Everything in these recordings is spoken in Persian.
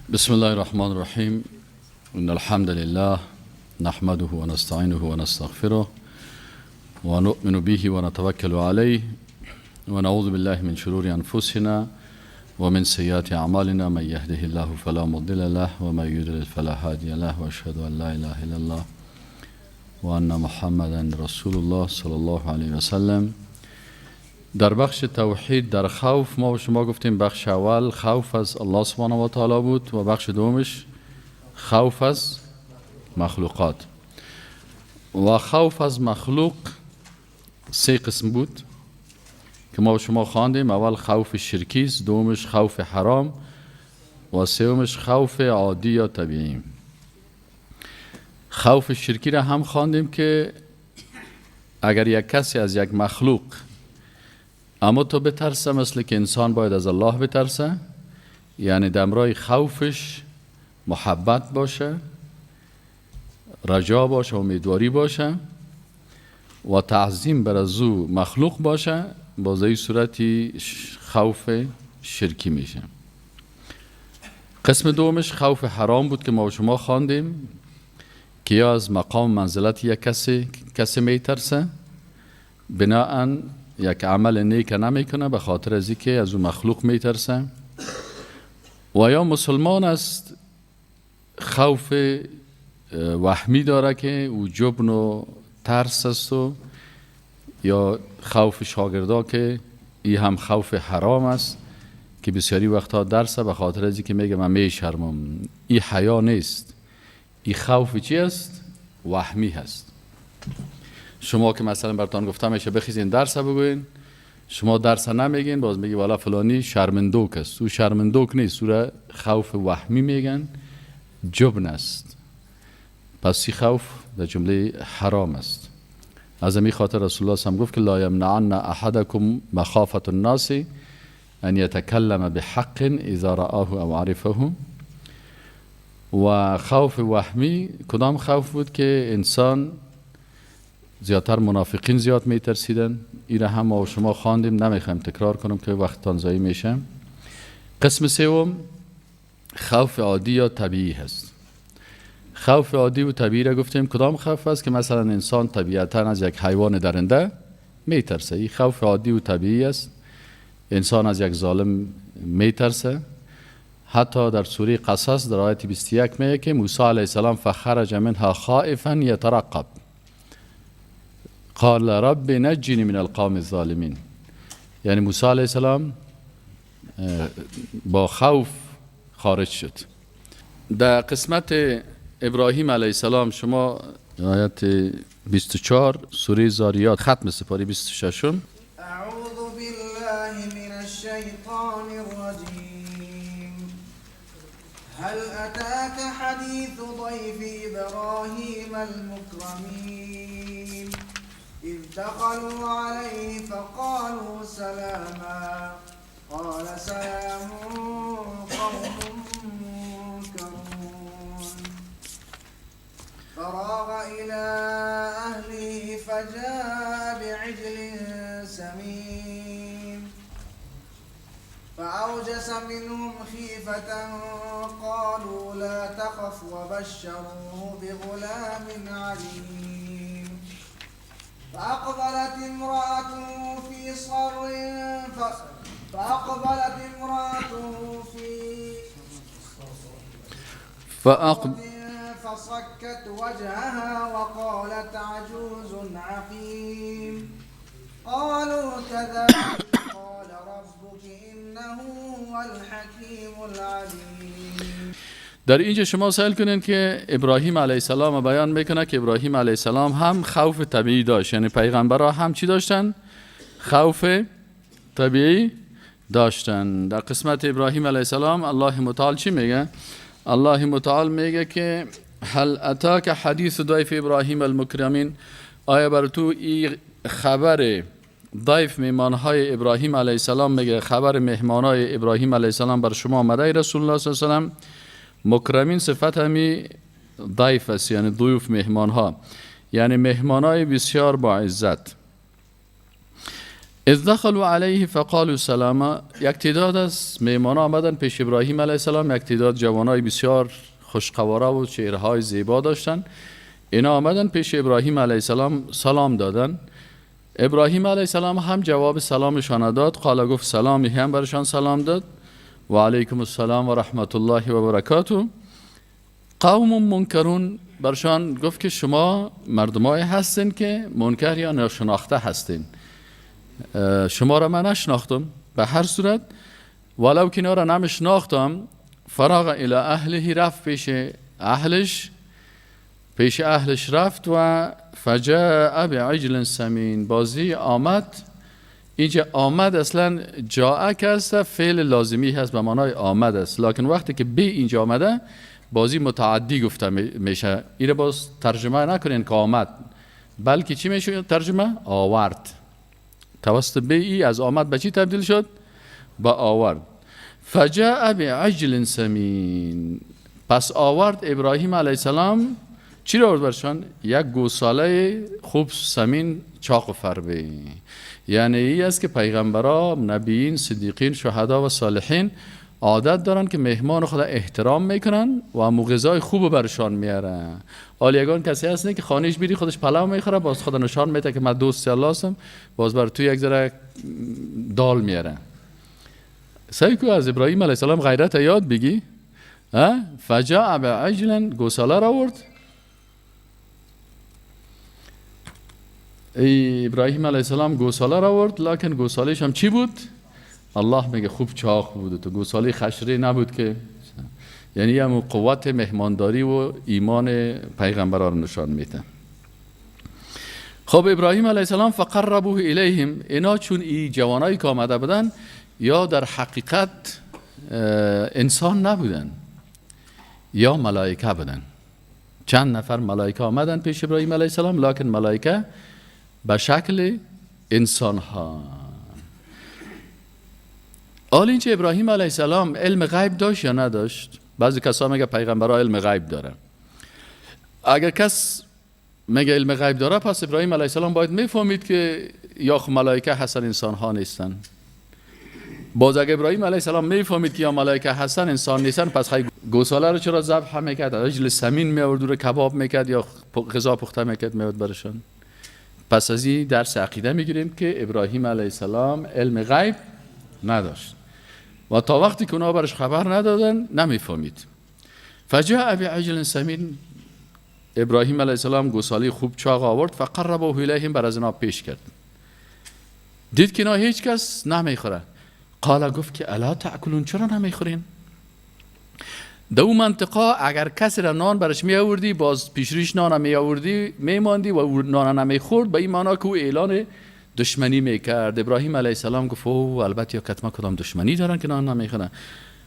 بسم الله الرحمن الرحيم إن الحمد لله نحمده ونستعينه ونستغفره ونؤمن به ونتوكل عليه ونعوذ بالله من شرور أنفسنا ومن سيئات أعمالنا من يهده الله فلا مضل له ومن يضلل فلا هادي له وأشهد أن لا إله إلا الله وأن محمدا رسول الله صلی الله علیه و سلم. در بخش توحید در خوف ما و شما گفتیم بخش اول خوف از الله سبحانه و تعالی بود و بخش دومش خوف از مخلوقات. و خوف از مخلوق سه قسم بود که ما و شما خواندیم. اول خوف شرکی است، دومش خوف حرام و سومش خوف عادی یا طبیعی. خوف شرکی را هم خواندیم که اگر یک کسی از یک مخلوق اما تو بترسه، مثل که انسان باید از الله بترسه، یعنی دمرای خوفش محبت باشه، رجا باشه، امیدواری باشه و تعظیم بر از او مخلوق باشه، باز این صورتی خوف شرکی میشه. قسم دومش خوف حرام بود که ما و شما خواندیم که یا از مقام منزلت یک کسی میترسه، بناهن یک عمل نیک نمیکنه به خاطر از اینکه از اون مخلوق میترسه، و یا مسلمان است خوف وهمی داره که او جبن و ترس است، و یا خوف شاگردا که این هم خوف حرام است که بسیاری وقتا درسه به خاطر از اینکه میگه من میشرمم. این حیا نیست، این خوف چی است؟ وهمی هست. شما که مثلا براتون گفتم میشه بخیزین درس بگوین، شما درس نمیگین، باز میگی والا فلانی شرمندوک است. او شرمندوک نیست، او را خوف وهمی میگن، جبن است. پس این خوف در جمله حرام است. از همین خاطر رسول الله هم گفت که لا یمنعن احدکم مخافة الناس ان یتکلم بحق اذا رآه او عرفه. و خوف وهمی کدام خوف بود که انسان زیادتر منافقین زیاد میترسیدن. این را هم ما و شما خواندیم، نمیخوایم تکرار کنم که وقت تانزایی میشه. قسم سوم خوف عادی یا طبیعی هست. خوف عادی و طبیعی را گفتیم کدام خوف است که مثلا انسان طبیعتا از یک حیوان درنده میترسه، این خوف عادی و طبیعی است. انسان از یک ظالم میترسه. حتی در سوره قصص در آیت 21 میگه که موسی علیه السلام فخرج منها خائفا یترقب قال رب نجنی من القوم الظالمین. یعنی موسی علیه السلام با خوف خارج شد. در قسمت ابراهیم علیه السلام شما آیت 24 سوره زاریات ختم سپاره 26 اعوذ بالله من الشیطان الرجیم هل اتاك حديث ضيف ابراهیم المكرمين إذ دخلوا عليه فقالوا سلاما قال سلام قوم منكرون فراغ إلى أهله فجاء بعجل سمين فأوجس منهم خيفة قالوا لا تخف وبشروه بغلام عليم فأقبلت امرأته في صر فصكت وجهها وقالت عجوز عقيم قالوا كذلك قال ربك إنه هو الحكيم العليم. در اینجا شما سوال کنین که ابراهیم علیه السلام بیان میکنه که ابراهیم علیه السلام هم خوف طبیعی داشت، یعنی پیغمبرها هم چی داشتن؟ خوف طبیعی داشتن. در قسمت ابراهیم علیه السلام الله متعال چی میگه؟ الله متعال میگه که هل اتاک حدیث ضیف ابراهیم المکرمین، آیا بر تو این خبر ضیف میمانهای ابراهیم علیه السلام میگه، خبر مهمانای ابراهیم علیه السلام بر شما آمده رسول الله صلی الله علیه و سلم؟ مکرمین صفت همی ضیف است، یعنی ضیوف مهمان ها، یعنی مهمان های بسیار با عزت. اذ دخلوا علیه فقالوا سلاما. یک تعداد از میهمان آمدن پیش ابراهیم علیه السلام، یک تعداد جوانای بسیار خوشقواره و چهره‌های زیبا داشتن. اینا آمدن پیش ابراهیم علیه السلام سلام دادن. ابراهیم علیه السلام هم جواب سلامشان داد، قال گفت سلامی، هم برشان سلام داد و علیکم السلام و رحمت الله و برکاته. قوم منکرون، برشان گفت که شما مردمای هستین که منکر یا ناشناخته هستین، شما را من نشناختم. به هر صورت ولو که اینا را نمیشناختم، فراغ الی اهله، رفت پیش اهلش رفت و فجاء بعجل سمین، بازی آمد. اینجا آمد اصلا جاء که است فعل لازمی هست به معنای آمد است، لکن وقتی که به اینجا آمده بازی متعدی گفته میشه. این باز ترجمه نکنین که آمد، بلکه چی میشه ترجمه؟ آورد. توسط به ای از آمد به چی تبدیل شد؟ به آورد. فجاء بعجل سمین، پس آورد ابراهیم علیه السلام چی را آورد برشان؟ یک گوساله خوب سمین چاق و فربه. یعنی ای است که پیغمبرا، نبیین، صدیقین، شهدا و صالحین عادت دارن که مهمان خدا احترام میکنن و غذای خوب برشان میارن. آلیگان کسی هست نه که خانهش بیری خودش پلاو میخوره، باز خدا نشان میده که من دوست الله هستم، باز بر تو یک ذره دال میاره. سعی کو از ابراهیم علیه السلام غیرت یاد بگی. فجاء بعجل، گوساله را آورد. ابراهیم علیه السلام گوساله را آورد، لکن گوسالهش هم چی بود؟ الله میگه خوب چاق بود، تو گوساله خشری نبود که، یعنی هم قوت مهمانداری و ایمان پیغمبران نشان میده. خب ابراهیم علیه السلام فقربوه الیهم، اینا چون ای جوانایی که آمده بودن یا در حقیقت انسان نبودن یا ملائکه بودن. چند نفر ملائکه آمدن پیش ابراهیم علیه السلام، لکن ملائکه به شکل انسان ها. حال اینچه ابراهیم علیه السلام علم غیب داشت یا نداشت؟ بعضی کسا میگه پیغمبرها علم غیب داره. اگر کس میگه علم غیب داره، پس ابراهیم علیه السلام باید میفهمید که یا ملائکه هستن انسان ها نیستن. باز اگر ابراهیم علیه السلام میفهمید که یا ملائکه هستن انسان نیستن، پس خیلی گوساله رو چرا ذبح میکرد؟ عجل سمین میآورد و کباب میکرد یا غذا پخته میکرد میآورد برشان. پس از این درس عقیده میگیریم که ابراهیم علیه السلام علم غیب نداشت و تا وقتی که اونا برش خبر ندادن نمیفهمید. فجاء بعجل سمین، ابراهیم علیه السلام گوساله خوب چاق آورد، فقربه الیهم، بر از اینا پیش کرد. دید که اینا هیچ کس نمیخوره. قال، گفت که الا تاکلون، چرا نمیخورین؟ دو منطقه اگر کسی را نان برش می آوردی، باز پیشریش نان می آوردی میماندی و نان نمیخورد، به این معنا که او اعلان دشمنی میکرد. ابراهیم علیه السلام گفت او البته یا کتما کدام دشمنی دارن که نان نمیخورن.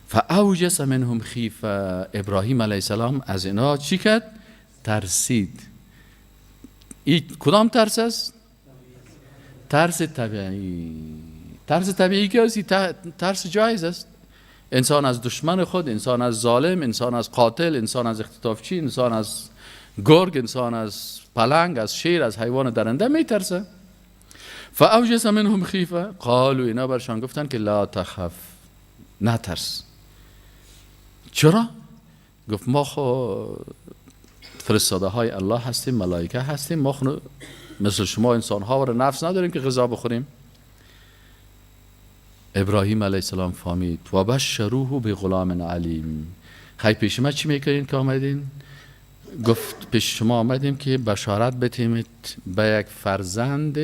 فاوجس منهم خیفه، ابراهیم علیه السلام از اینا چی کرد؟ ترسید. این کدام ترس است؟ ترس طبیعی. ترس طبیعی که است، ترس جایز است. انسان از دشمن خود، انسان از ظالم، انسان از قاتل، انسان از اختطافچی، انسان از گرگ، انسان از پلنگ، از شیر، از حیوان درنده میترسه. فاوجس منهم خیفه، قالوا، اینا برشان گفتن که لا تخف، نترس. چرا؟ گفت ما خو فرستاده های الله هستیم، ملائکه هستیم، ما خو مثل شما انسان ها و نفس نداریم که غذا بخوریم. ابراهیم علیه السلام فهمید و بشروه بغلام علیم. خیلی پیش ما چی میکنین که آمدین؟ گفت پیش شما آمدیم که بشارت بتیمید به یک فرزند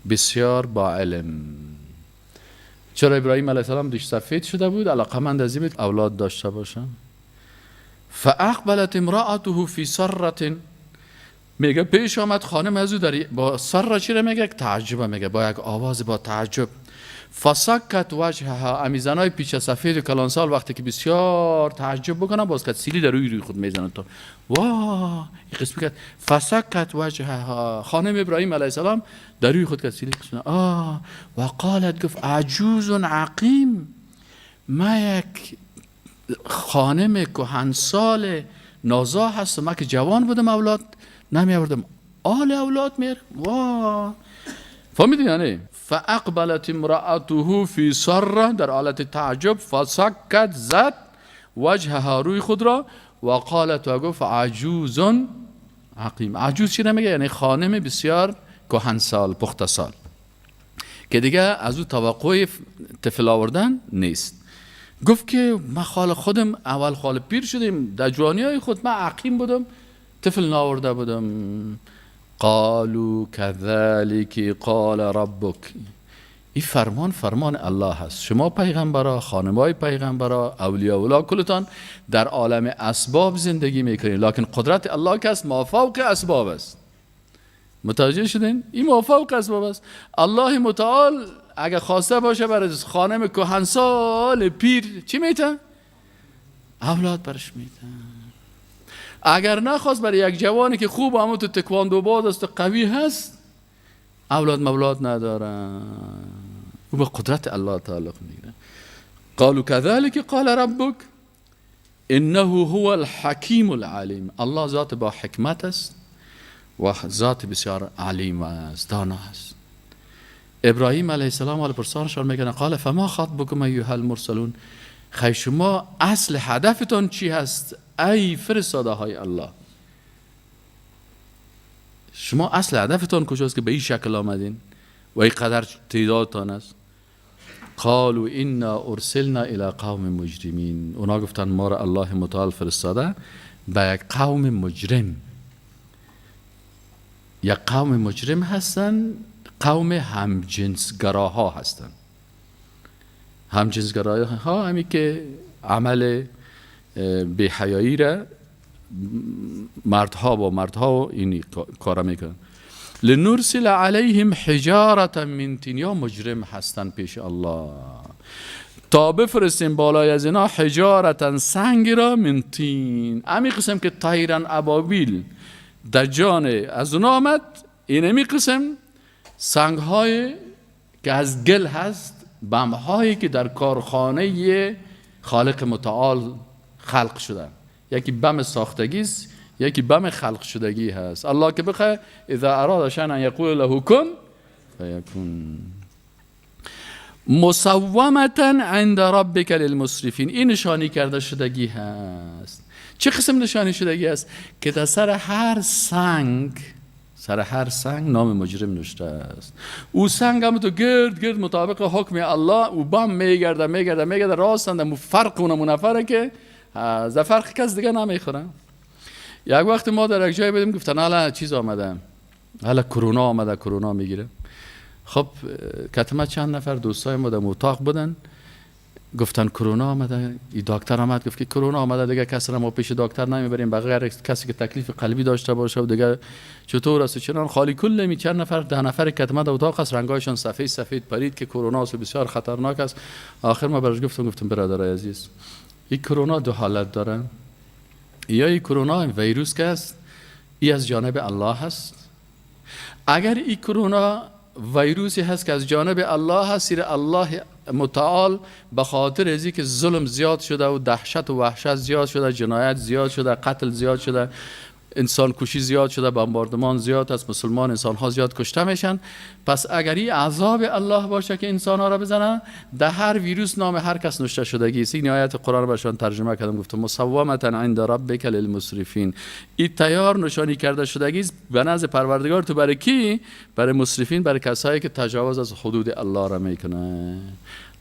بسیار با علم. چرا ابراهیم علیه السلام دوش سفید شده بود؟ علاقمند از این اولاد داشته باشم. فاقبلت امرأته فی سرة، میگه پیش آمد خانم از او در با سر چی را میگه؟ تعجب میگه، با یک آواز با تعجب. فسکت وجهها، امیزنای پیچ سفید و کلانسال وقتی که بسیار تعجب بکنن، باز که سیلی در روی خود میزنن تا واه این قسم کرد. فسکت وجهها، خانم ابراهیم علیه السلام در روی خود که سیلی کشیدن. و قالت، گفت عجوز عقیم، ما یک خانم کهنسال نازا هست، ما که جوان بودم اولاد نمی آوردم، آل اولاد میر. واه فهمیدی یا نه؟ فاقبلت امرأته فی سره، در حالت تعجب، فسکت، زد وجهها، روی خود را، و قالت، و گفت عجوز عقیم. عجوز چی نمیگه؟ یعنی خانم بسیار کهنسال، پخته سال، که دیگه از او توقع طفل آوردن نیست. گفت که من خال خودم اول خال پیر شدیم، در جوانی های خود من عقیم بودم، طفل ناورده بودم. قالوا كذلك قال ربك. این فرمان الله هست. شما پیغمبرا، خانمای پیغمبرا، اولیاء الله کلتان در عالم اسباب زندگی میکنین، لکن قدرت الله که است مافوق اسباب است. متوجه شدین؟ این مافوق اسباب است. الله متعال اگه خواسته باشه برای خانم کهنسال پیر چی میته؟ اولاد برش میته. اگر نخواست برای یک جوانی که خوب همون تو تکواندو باز است و قوی هست، اولاد مولاد نداره، او به قدرت الله تعلق میگیره. قالوا كذلك قال ربك انه هو الحکیم العلیم. الله ذات با حکمت است و ذات بسیار علیم است، دانا است. ابراهیم علیه السلام علی پرسانشان میگن قال فما خطبكم ایها المرسلون. خی شما اصل هدفتون چی هست ای فرستاده های الله؟ شما اصل هدفتون کجاست که به این شکل آمدین و این قدر تعدادتان است؟ قالوا انا ارسلنا الى قوم مجرمین. اونا گفتن ما را الله متعال فرستاده به یک قوم مجرم. یک قوم مجرم هستن، قوم همجنسگراها هستن. همجنسگراها همی که عمل به حیایی را مردها با مردها اینی کارا میکنن. لنرسل علیهم حجارة من طین. یا مجرم هستن پیش الله، تا بفرستیم بالای از اینا حجارة سنگ را من طین. امی قسم که طیرن ابابیل در جان از اونا آمد، این امی قسم سنگ های که از گل هست، بم هایی که در کارخانه خالق متعال خلق شده. یکی بم ساختگی است، یکی بم خلق شدگی هست. الله که بخواه اذا اراد شیئا ان یقول له کن فیکون. مسومتا عند ربک للمسرفین. این نشانی کرده شدگی هست. چه قسم نشانی شدگی هست؟ که در سر هر سنگ نام مجرم نوشته است. او سنگ هم تو گرد مطابق حکم الله او بم میگرده راستند. مو فرق اونمو نفره که از فرق کس دیگه نمیخوره. یک وقت ما در یک جای بدیم گفتن حالا چیز آمده، حالا کرونا آمده، کرونا میگیره. خب کتمه چند نفر دوستای ما در اتاق بودن، گفتن کرونا آمده. این دکتر آمد گفت که کرونا آمده دیگه کسی را ما پیش دکتر نمیبریم بغیر کسی که تکلیف قلبی داشته باشه و دیگه چطور است چنان. خالی کل می چند نفر 10 نفر کتمه در اتاق است، رنگایشان سفید پرید که کرونا است و بسیار خطرناک است. آخر ما برش گفتم برادر عزیز، این کرونا دو حالت داره. یا این کرونا ویروس که است این از جانب الله هست. اگر این کرونا ویروسی هست که از جانب الله هست، الله متعال به خاطر ازی که ظلم زیاد شده و دهشت و وحشت زیاد شده، جنایت زیاد شده، قتل زیاد شده، انسان کشی زیاد شده، بمباردمان زیاد است، مسلمان انسان ها زیاد کشته میشن. پس اگر این عذاب الله باشه که انسان ها را بزنن، در هر ویروس نام هر کس نوشته شدگی است. این آیت قرآن برشان ترجمه کردم، گفتم مسومتا عند ربک للمسرفین. این تیار نشانی کرده شدگی است به نزد پروردگار تو. برای کی؟ برای مسرفین، برای کسایی که تجاوز از حدود الله را میکنه.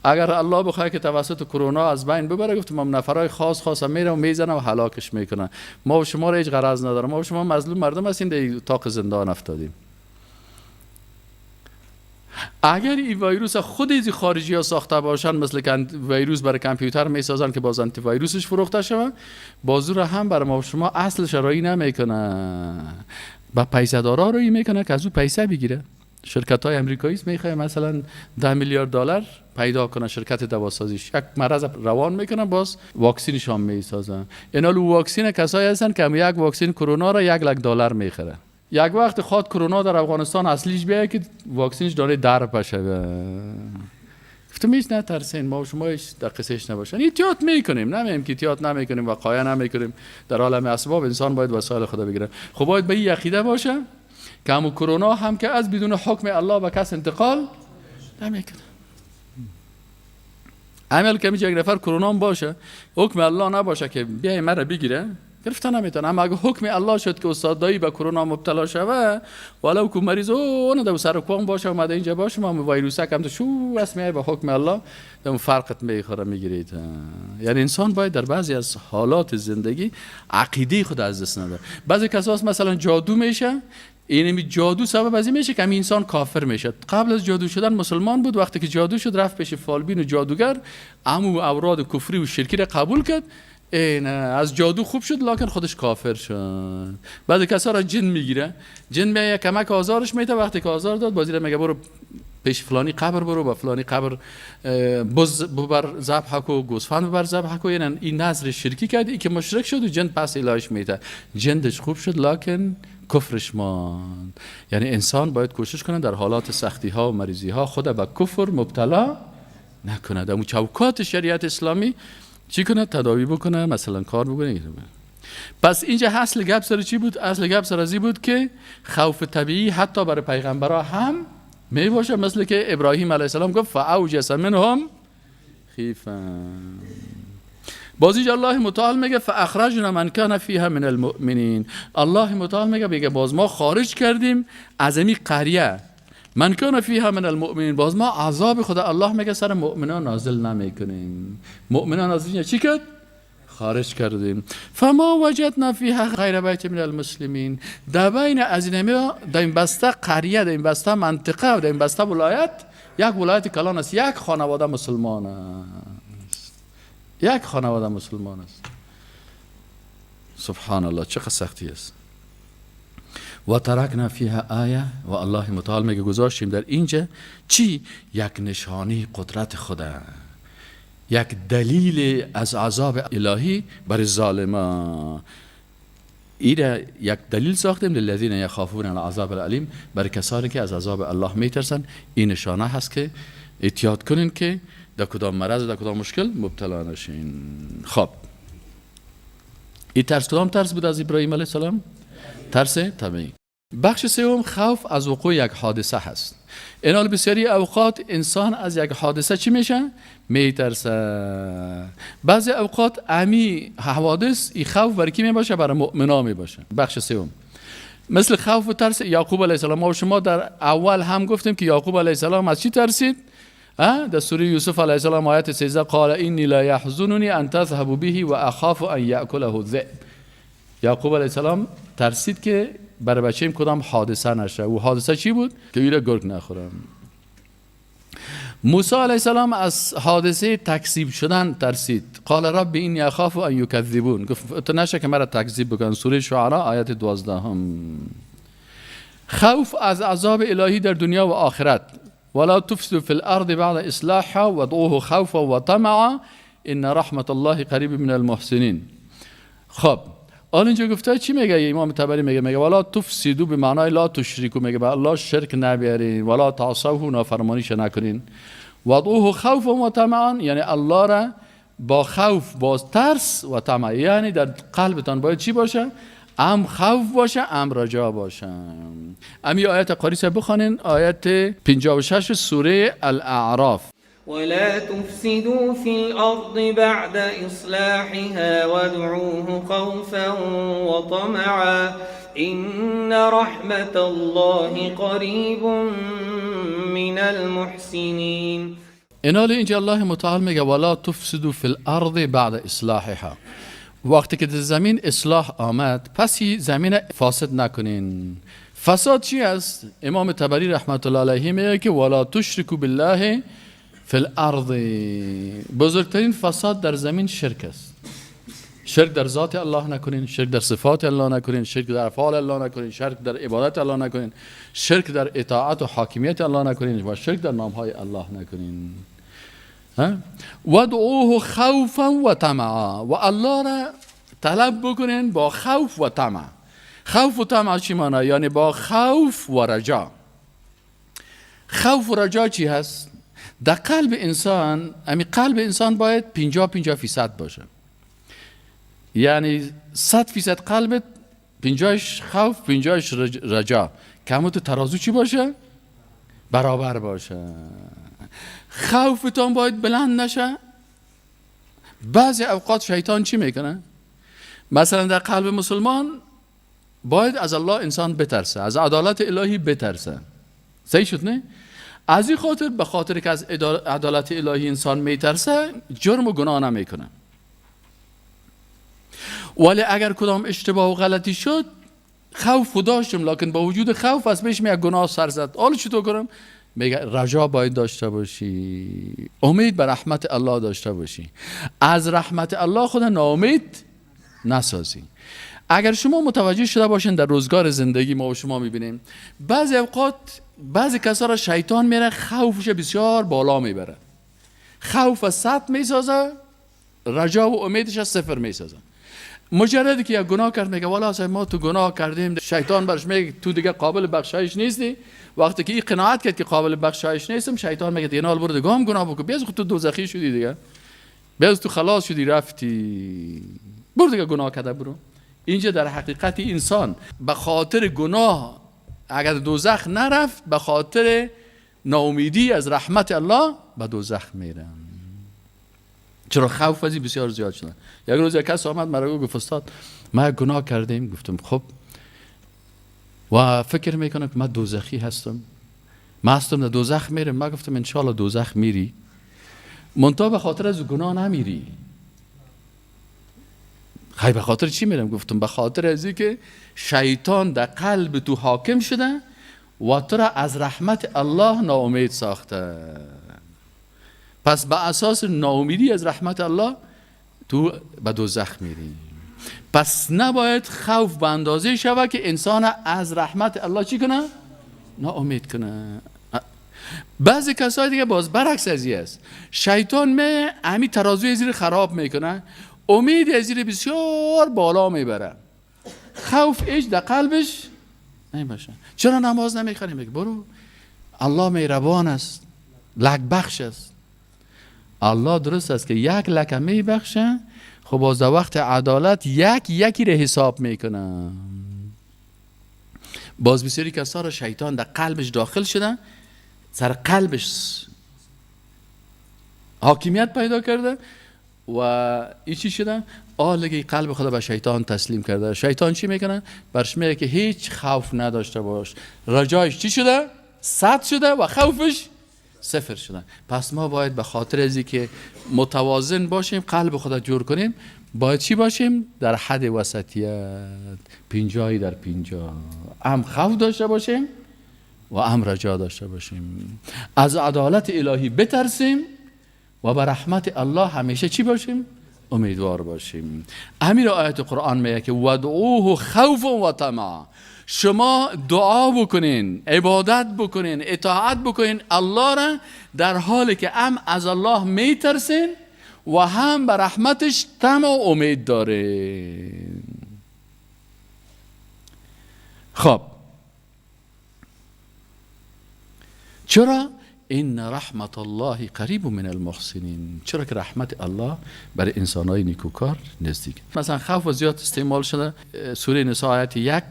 اگر الله بخواد که توسط کرونا از بین ببره، گفتم نفرای خاص میره و میزنه و هلاکش میکنه. ما و شما را هیچ غرض نداره. ما و شما مظلوم مردم هستیم، در اتاق زندان افتادیم. اگر این ویروس خود از خارجی ها ساخته باشن، مثل که ویروس برای کامپیوتر میسازن که باز آنتی ویروسش فروخته شده، بازو را هم برای ما و شما اصل شرایی نمیکنه، با پیسه دارا روی میکنه که از او پیسه بگیره. شرکت های امریکایی میخواه مثلا 10 میلیارد دلار پیدا کنه شرکت دواسازیش، یک مرض روان میکنن، باز واکسینش هم میسازن. اینا لو واکسین کسایی هستن که یک واکسین کرونا را 1 لک دلار میخره. یک وقت خود کرونا در افغانستان اصلیش بیایه که واکسینش داره در بشه. گفتم هیچ نترسین، ما و شما هیچ در قصهش نباشن. احتیاط میکنیم، نمیم که احتیاط نمیکنیم، وقایع نمیکنیم. در عالم اسباب انسان باید وسایل خدا بگیره. خب باید به این عقیده باشه که همون کرونا هم که از بدون حکم الله به کس انتقال نمیکنه. عمل که یک نفر کرونا باشه، حکم الله نباشه که بیای مرا بگیره، گرفتن نمیتونه. اما اگه حکم الله شد که استاد دایی به کرونا مبتلا شوه، ولو که مریض اون دو سر کوم باشه اومده اینجا باشه، ما ویروس کم تو شو اسمی به حکم الله اون فرقت میخوره میگیرید. یعنی انسان باید در بعضی از حالات زندگی عقیده خود از دست نده. بعضی کسا مثلا جادو میشه، این جادو سبب از این میشه که همین انسان کافر میشه. قبل از جادو شدن مسلمان بود، وقتی که جادو شد رفت پیش فالبین و جادوگر، عمو اوراد کفری و شرکی را قبول کرد، این از جادو خوب شد لکن خودش کافر شد. بعضی کسا را جن میگیره، جن میگه کمک آزارش میده، وقتی که آزار داد بازی را میگه برو پیش فلانی قبر برو، با فلانی قبر بز ببر ذبح کو، گوسفند ببر ذبح کو. یعنی این نظر شرکی کرد، این که مشرک شد و جن پس الهش میده، جندش خوب شد لکن کفرش ماند. یعنی انسان باید کوشش کنه در حالات سختی ها و مریضی ها خود به کفر مبتلا نکنه، در چوکات شریعت اسلامی چی کنه؟ تداوی بکنه، مثلا کار بکنه. پس اینجا اصل گپ سر چی بود؟ اصل گپ سر ازی بود که خوف طبیعی حتی برای پیغمبرها هم می باشه، مثل که ابراهیم علیه السلام گفت فاوجس منهم خیفا. بازیج الله متعال میگه فاخرجنا من کان فیها من المؤمنین. الله متعال میگه باز ما خارج کردیم از این قریه من کان فیها من المؤمنین، باز ما عذاب خدا الله میگه سر مؤمنان نازل نمیکنیم. مؤمنان نازل چی کرد؟ خارج کردیم. فما وجدنا فیها غیر بیت من المسلمین. در بین از این در این بسته قریه، در این بسته منطقه و در این بسته ولایت، یک ولایت کلان است، یک خانواده مسلمان است، یک خانواده مسلمان است. سبحان الله چقدر سختی است. و ترکنا فیها آیه، و الله متعال میگه گذاشتیم در اینجا چی؟ یک نشانی قدرت خدا، یک دلیل از عذاب الهی بر ظالمان. ایره یک دلیل ساختیم للذین یخافون العذاب العلیم، برای کسانی که از عذاب الله میترسن. این نشانه هست که احتیاط کنین که در کدام مرض در کدام مشکل مبتلا نشین. خب این ترس کدام ترس بود از ابراهیم علیه السلام؟ ترس طبیعی. بخش سوم خوف از وقوع یک حادثه هست. این حال بسیاری اوقات انسان از یک حادثه چی میشه؟ میترسه. بعضی اوقات امی حوادث این خوف برای کی میباشه؟ برای مؤمنا میباشه. بخش سوم مثل خوف و ترس یعقوب علیه السلام. ما شما در اول هم گفتیم که یعقوب علیه السلام از چی ترسید؟ در سوره یوسف علیه السلام آیت 13 قال اینی لا یحزننی ان تذهبوا به و اخاف ان یاکله الذئب. یعقوب علیه السلام ترسید که برای بچه‌ام کدام حادثه نشه. و حادثه چی بود؟ که ایره گرگ نخورم. موسی علیه السلام از حادثه تکذیب شدن ترسید. قال رب اینی اخاف ان یکذبون. گفت تو نشه که مرا تکذیب بکن. سوره شعراء آیت 12. خوف از عذاب الهی در دنیا و آخرت. ولا تفسدوا في الارض بعد اصلاحها وادعوه خوفا وطمعا ان رحمت الله قریب من المحسنین. خب حالا اینجا گفته چی میگه؟ امام طبری میگه ولا تفسدوا به معنای لا تشرکوا، میگه به الله شرک نبیارین، ولا تعصوه نافرمانیش نکنین، وادعوه خوفا و طمعا، یعنی الله را با خوف با ترس و طمع، یعنی در قلبتان باید چی باشه؟ ام خوف باشه ام رجا باشه. امی آیت قریسه بخوانین، آیت 56 سوره الاعراف. ولا تفسدوا في الأرض بعد إصلاحها وادعوه خوفا وطمعا إن رحمة الله قريب من المحسنين. اینال اینجا الله متعال میگه ولا تفسدوا في الأرض بعد إصلاحها. وقتی که در زمین اصلاح آمد پس زمین فاسد نکنین. فساد چی است؟ امام طبری رحمت الله علیه میگه که ولا تشرکوا بالله فی الارض. بزرگترین فساد در زمین شرک است. شرک در ذات الله نکنین، شرک در صفات الله نکنین، شرک در افعال الله نکنین، شرک در عبادت الله نکنین، شرک در اطاعت و حاکمیت الله نکنین و شرک در نامهای الله نکنین. ودعوه خوفا و طمعا، و الله را طلب بکنین با خوف و طمع. خوف و طمع چی معنی؟ یعنی با خوف و رجا. خوف و رجا چی هست؟ در قلب انسان، قلب انسان باید 50% باشه. یعنی 100% قلبت 50 خوف 50 رجا. کموت ترازو چی باشه؟ برابر باشه. خوفتان باید بلند نشه. بعضی اوقات شیطان چی میکنه؟ مثلا در قلب مسلمان باید از الله انسان بترسه، از عدالت الهی بترسه. صحیح شد نه؟ از این خاطر، به خاطر که از عدالت الهی انسان میترسه، جرم و گناه نمیکنه. ولی اگر کدام اشتباه و غلطی شد، خوف داشتم لکن با وجود خوف از پیش میاد گناه سر زد، حالا چطور کنم؟ میگه رجا باید داشته باشی، امید به رحمت الله داشته باشی، از رحمت الله خود ناامید نسازی. اگر شما متوجه شده باشین در روزگار زندگی ما و شما میبینیم بعضی اوقات بعضی کسا را شیطان میره خوفش بسیار بالا میبره، خوف از 100 میسازه، رجا و امیدش از 0 میسازه. مجردی که یک گناه کرد میگه والا ما تو گناه کردیم، شیطان برش میگه تو دیگه قابل بخشایش نیستی. وقتی که این قناعت کرد که قابل بخشایش نیستم، شیطان میگه دیگه حال برو دیگه هم گناه بکن، بیاز تو دوزخی شدی دیگه، بیاز تو خلاص شدی رفتی، برو دیگه گناه کرده برو. اینجا در حقیقت انسان به خاطر گناه اگر دوزخ نرفت، به خاطر ناامیدی از رحمت الله به دوزخ میره. چرا؟ خوف ازی بسیار زیاد شده. یک روز یک کس آمد مرا گفت استاد ما گناه کردیم. گفتم خب و فکر میکنم که من دوزخی هستم، من هستم در دوزخ میرم. من گفتم انشالله دوزخ میری، منتها به خاطر از گناه نمیری. خیلی به خاطر چی میرم؟ گفتم به خاطر ازی که شیطان در قلب تو حاکم شده و تو را از رحمت الله ناامید ساخته. پس به اساس ناامیدی از رحمت الله تو به دوزخ میری. پس نباید خوف به اندازه شود که انسان از رحمت الله چی کنه؟ ناامید کنه. بعضی کسای دیگه باز برعکس ازی است. شیطان می امی ترازوی زیر خراب میکنه، امید از زیر بسیار بالا میبره، خوف ایش در قلبش نمیشه. چرا نماز نمیخونی؟ میگه برو الله مهربان است، لک بخش است. الله درست است که یک لکه میبخشه، خب باز در وقت عدالت یکی را حساب میکنه. باز بسیاری کسا را شیطان در قلبش داخل شده، سر قلبش حاکمیت پیدا کرده و این چی شده؟ آلگی قلب خدا به شیطان تسلیم کرده. شیطان چی میکنه؟ برش میگه که هیچ خوف نداشته باش، رجایش چی شده؟ 100 شده و خوفش 0 شده. پس ما باید به خاطر ازی که متوازن باشیم، قلب خدا جور کنیم، باید چی باشیم؟ در حد وسطیت، 50 در 50، هم خوف داشته باشیم و هم رجا داشته باشیم، از عدالت الهی بترسیم و به رحمت الله همیشه چی باشیم؟ امیدوار باشیم. همین آیت قرآن میگه که ودعوه خوف و طمع، شما دعا بکنین، عبادت بکنین، اطاعت بکنین الله را در حالی که هم از الله میترسین و هم به رحمتش طمع و امید دارین. خب چرا؟ این رحمت الله قریب من المحسنین، چرا که رحمت الله برای انسانای نیکوکار نزدیک. مثلا خوف زیاد استعمال شده، سوره نساء آیت 1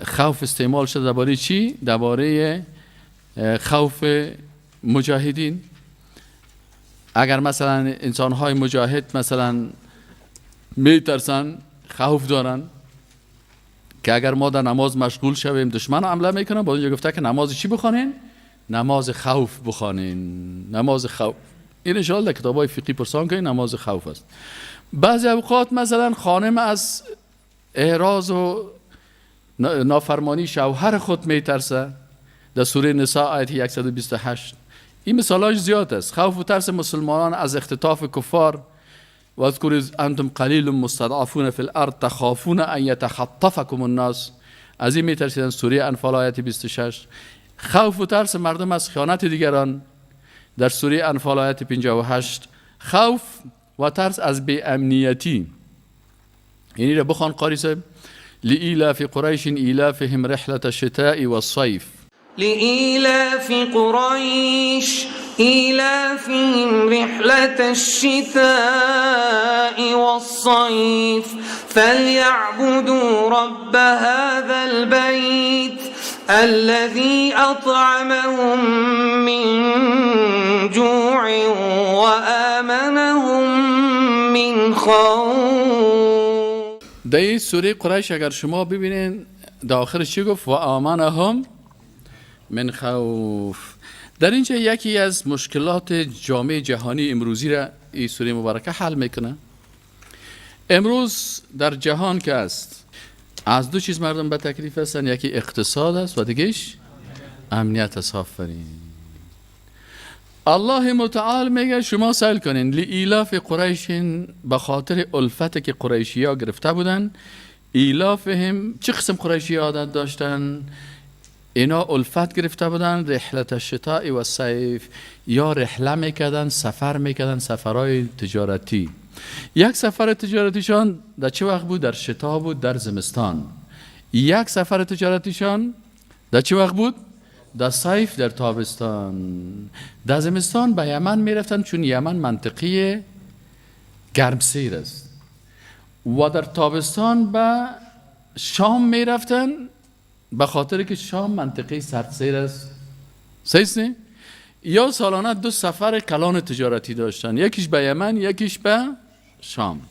خوف استعمال شده درباره چی؟ درباره خوف مجاهدین. اگر مثلا انسانهای مجاهد مثلا میترسن، خوف دارن که اگر ما در نماز مشغول شویم دشمن حمله میکنه، با اینجا گفته که نماز چی بخوانین؟ نماز خوف بخوانین، نماز خوف. این انشاءالله در کتابای فقهی پرسان کنین، نماز خوف است. بعضی اوقات مثلا خانم از اعراض و نافرمانی شوهر خود میترسه، در سوره نساء آیت 128. این مثالاش زیاد است. خوف و ترس مسلمانان از اختطاف کفار، و اذکروا انتم قلیل مستضعفون فی الارض تخافون ان یتخطفکم الناس، از این میترسیدن، سوره انفال آیت 26. خوف و ترس مردم از خیانت دیگران، در سوره انفال آیت 58. خوف و ترس از بی امنیتی، یعنی را بخوان قاری صاحب. لإيلاف قريش إيلافهم رحلة الشتاء والصيف، لإيلاف قريش إيلافهم رحلة الشتاء والصيف فليعبدوا رب هذا البيت الذي أطعمهم من جوع وآمنهم من خوف. در این سوره قریش اگر شما ببینین در آخرش چی گفت؟ و آمنهم من خوف. در اینجا یکی از مشکلات جامعه جهانی امروزی را این سوره مبارکه حل میکنه. امروز در جهان که است از دو چیز مردم به تکلیف هستن، یکی اقتصاد است و دیگهش امنیت است. آفرین. الله متعال میگه شما سائل کنین لایلاف قریش، به خاطر الفت که قریشی ها گرفته بودن. ایلافهم چه قسم قریشی ها عادت داشتن؟ اینا الفت گرفته بودن رحلت الشتاء و صیف، یا رحله میکردن، سفر میکردن، سفرهای تجارتی. یک سفر تجارتیشان در چه وقت بود؟ در شتاء بود، در زمستان. یک سفر تجارتیشان در چه وقت بود؟ در صیف، در تابستان. در زمستان به یمن میرفتن چون یمن منطقه گرمسیر است، و در تابستان به شام میرفتن به خاطر که شام منطقه سردسیر است. صحیح؟ یا سالانه دو سفر کلان تجارتی داشتن، یکیش به یمن، یکیش به شام.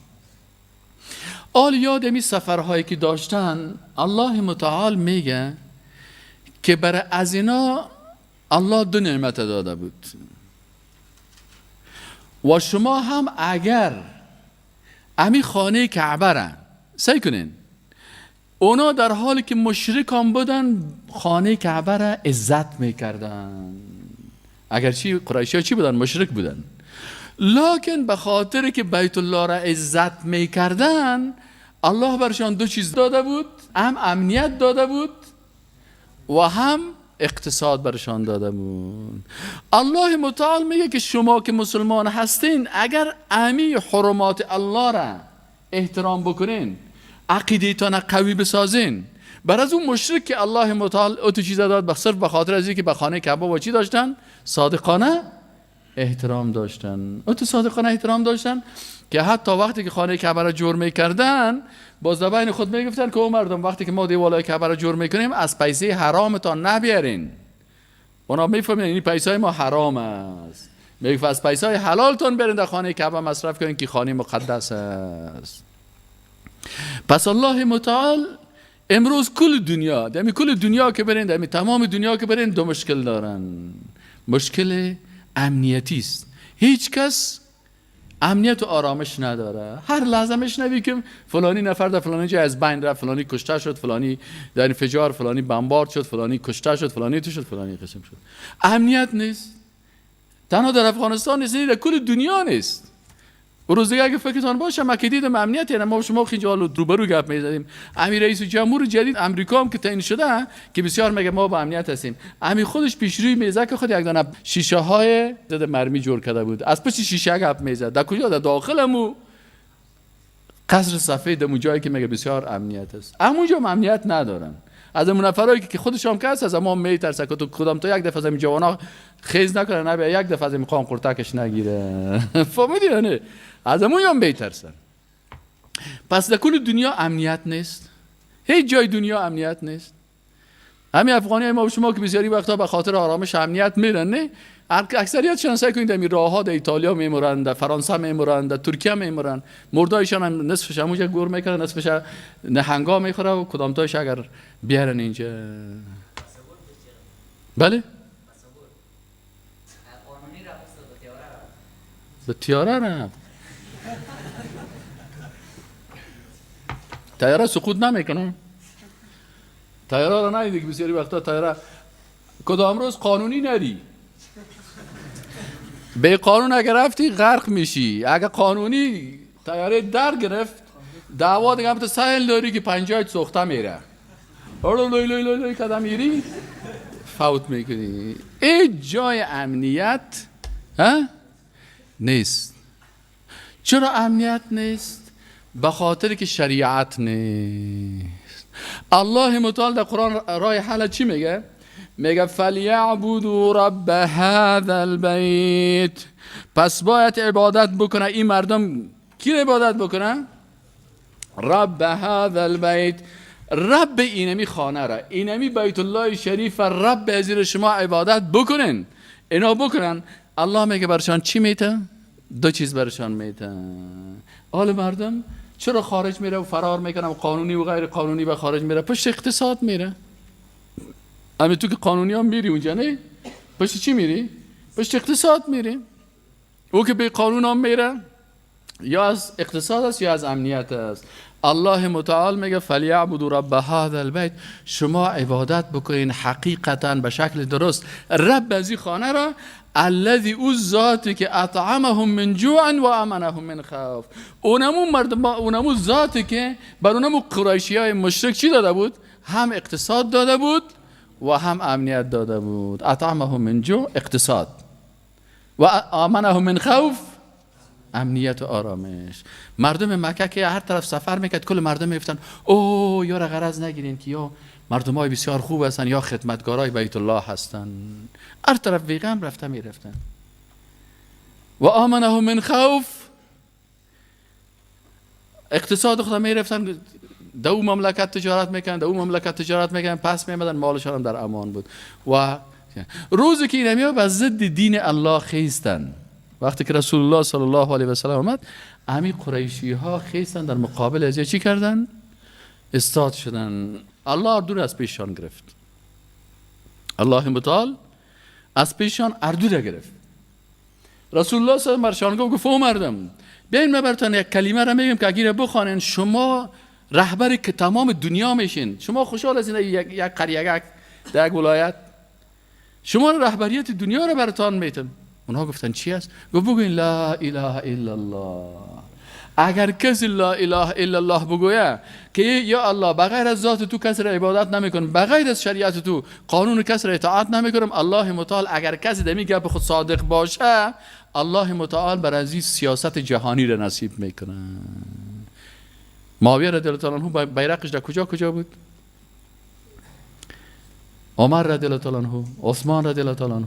آل یاد می سفرهایی که داشتن الله متعال میگه که برای از اینا الله دو نعمت داده بود. و شما هم اگر امی خانه کعبه را سعی کنین، اونا در حالی که مشرکان بودن خانه کعبه را عزت میکردن. اگرچه قریشی ها چی بودن؟ مشرک بودن، لکن به خاطر که بیت الله را عزت میکردن الله برشان دو چیز داده بود، هم امنیت داده بود و هم اقتصاد برشان داده بود. الله متعال میگه که شما که مسلمان هستین اگر امی حرمات الله را احترام بکنین، عقیدتان قوی بسازین، بر از اون مشرک که الله متعال او تو چیز داد صرف به خاطر از اینکه به خانه کعبه با چی داشتن؟ صادقانه احترام داشتن. او تو صادقانه احترام داشتن که حتی وقتی که خانه کعبه را جور میکردن باز بین خود میگفتن که او مردم وقتی که ما دیوالای کعبه را جور میکنیم از پیسه حرامتان نبیارین. اونا میفهمن این پیسه ما حرام است، میگه از پیسه حلالتون برین در خانه کعبه مصرف کنین که خانه مقدس است. پس الله متعال امروز کل دنیا که برین، دمی تمام دنیا که برین، دو مشکل دارن. مشکل امنیتی است. هیچ کس امنیت و آرامش نداره. هر لحظه میشنوی که فلانی نفر در فلانی جای از بین رفت، فلانی کشته شد، فلانی در انفجار، فلانی بمبارد شد، فلانی کشته شد، فلانی تو شد، فلانی قسم شد. امنیت نیست. تنها در افغانستان نیست، در کل دنیا نیست. روز دیگه اگه فکرتان باشه ما که دیدم امنیت، یعنی ما شما خیلی روبرو گپ میزدیم. امیر رئیس جمهور جدید امریکا هم که تعیین شده که بسیار میگه ما با امنیت هستیم، امیر خودش پیش روی میزه که خود یک دانه شیشه های ضد مرمی جور کرده بود، از پشت شیشه گپ میزد. در کجا؟ در داخلمو قصر سفید، در جایی که میگه بسیار امنیت است. اونجا امنیت ندارن. از اون نفرایی که خودشون کس از ما میترسه که تو کدام تو یک دفعه از این جوانا خیز نکنه، نه یک دفعه از این قان قرتکش نگیره. فهمیدی نه؟ از همون هم میترسن. پس در کل دنیا امنیت نیست، هیچ جای دنیا امنیت نیست. همین افغانی ما و شما که بسیاری وقتا به خاطر آرامش امنیت میرن، نه؟ اکثریت شناسایی کنید در راه ها در ایتالیا میمورن، در فرانسه میمورن، در ترکیه میمورن، مردایشان هم نصفش همونجا گور میکنن، نصفش نهنگا میخوره و کدام تایش اگر بیارن اینجا. بله؟ به تیاره نه، تیاره سقوط نمیکنه. تیاره را ندیدی که بسیاری وقتا تیاره کدام روز قانونی نری، به قانون اگر رفتی غرق میشی. اگر قانونی تیاره در گرفت دعوا دیگه هم تو سهل داری که 50 سوخته میره، لوی کدام میری فوت میکنی. این جای امنیت نیست. چرا امنیت نیست؟ به خاطر که شریعت نیست. الله متعال در قرآن راه حل چی میگه؟ میگه فلیعبدوا رب هذا البیت. پس باید عبادت بکنه این مردم. کی عبادت بکنه؟ رب هذا البیت، رب اینمی خانه را، اینمی بیت الله شریف رب ازیر شما عبادت بکنن، اینا بکنن. الله میگه برشان چی میته؟ دو چیز برشان میته. حال مردم چرا خارج میره و فرار میکنه و قانونی و غیر قانونی به خارج میره؟ پشت اقتصاد میره. اما تو که قانونی هم میری اونجا نه؟ پشت چی میری؟ پشت اقتصاد میری. او که به قانون هم میره یا از اقتصاد است یا از امنیت است. الله متعال میگه فلیعبدوا رب هذا البیت، شما عبادت بکنین حقیقتا به شکل درست رب از این خانه را، الذی او ذاتی که اطعمهم من جوع و امنهم من خوف. اونمو مردم، اونمو ذاتی که بر اونمو قریشی های مشرک چی داده بود؟ هم اقتصاد داده بود و هم امنیت داده بود. اطعمهم من جوع اقتصاد و امنهم من خوف امنیت و آرامش. مردم مکه که هر طرف سفر میکرد کل مردم میفتن اوه یا را غرض نگیرین که یا مردم های بسیار خوب هستن یا خدمتگارای بیت الله هستن. هر طرف بیغم رفته میرفتن. و آمنهم من خوف اقتصاد خود میرفتن دو مملکت تجارت میکن، دو مملکت تجارت میکن، پس میمدن مالشان هم در امان بود. و روزی که اینمی ها به ضد دین الله خیستن، وقتی که رسول الله صلی الله علیه و سلم آمد، همین قریشی ها خیستن در مقابل از چی کردن؟ استاد شدن. الله دور از پیشان گرفت. الله متعال از پیشان اردو را گرفت. رسول الله صلی الله علیه و سلم گفت او مردم بیاین من براتون یک کلمه را میگم که اگر بخوانین شما رهبر که تمام دنیا میشین. شما خوشحال هستین یک قریه در یک ولایت شما رهبریت دنیا را براتون میتم. اونها گفتن چی است؟ گفت بگوین لا اله الا الله. اگر کسی لا اله الا الله بگویه که یا الله بغیر از ذات تو کسی را عبادت نمیکنم، بغیر از شریعت تو قانون کسی را اطاعت نمیکنم، الله متعال اگر کسی دمی گپ خود صادق باشه، الله متعال بر از این سیاست جهانی را نصیب میکنه. معاویه رضی الله عنه بیرقش در کجا بود؟ عمر رضی الله عنه، عثمان رضی الله عنه.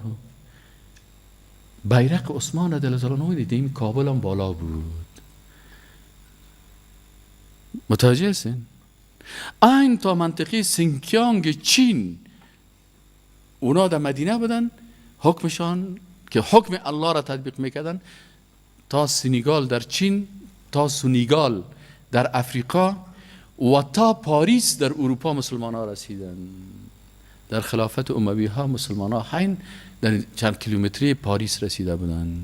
بیرق عثمان رضی الله عنه دیدیم کابل هم بالا بود. متوجه هستین؟ این تا منطقه سینکیانگ چین اونا در مدینه بودن، حکمشان که حکم الله را تطبیق میکردن، تا سنگال در چین، تا سنگال در افریقا و تا پاریس در اروپا مسلمان ها رسیدن. در خلافت اموی ها مسلمان ها حین در چند کیلومتری پاریس رسیده بودن.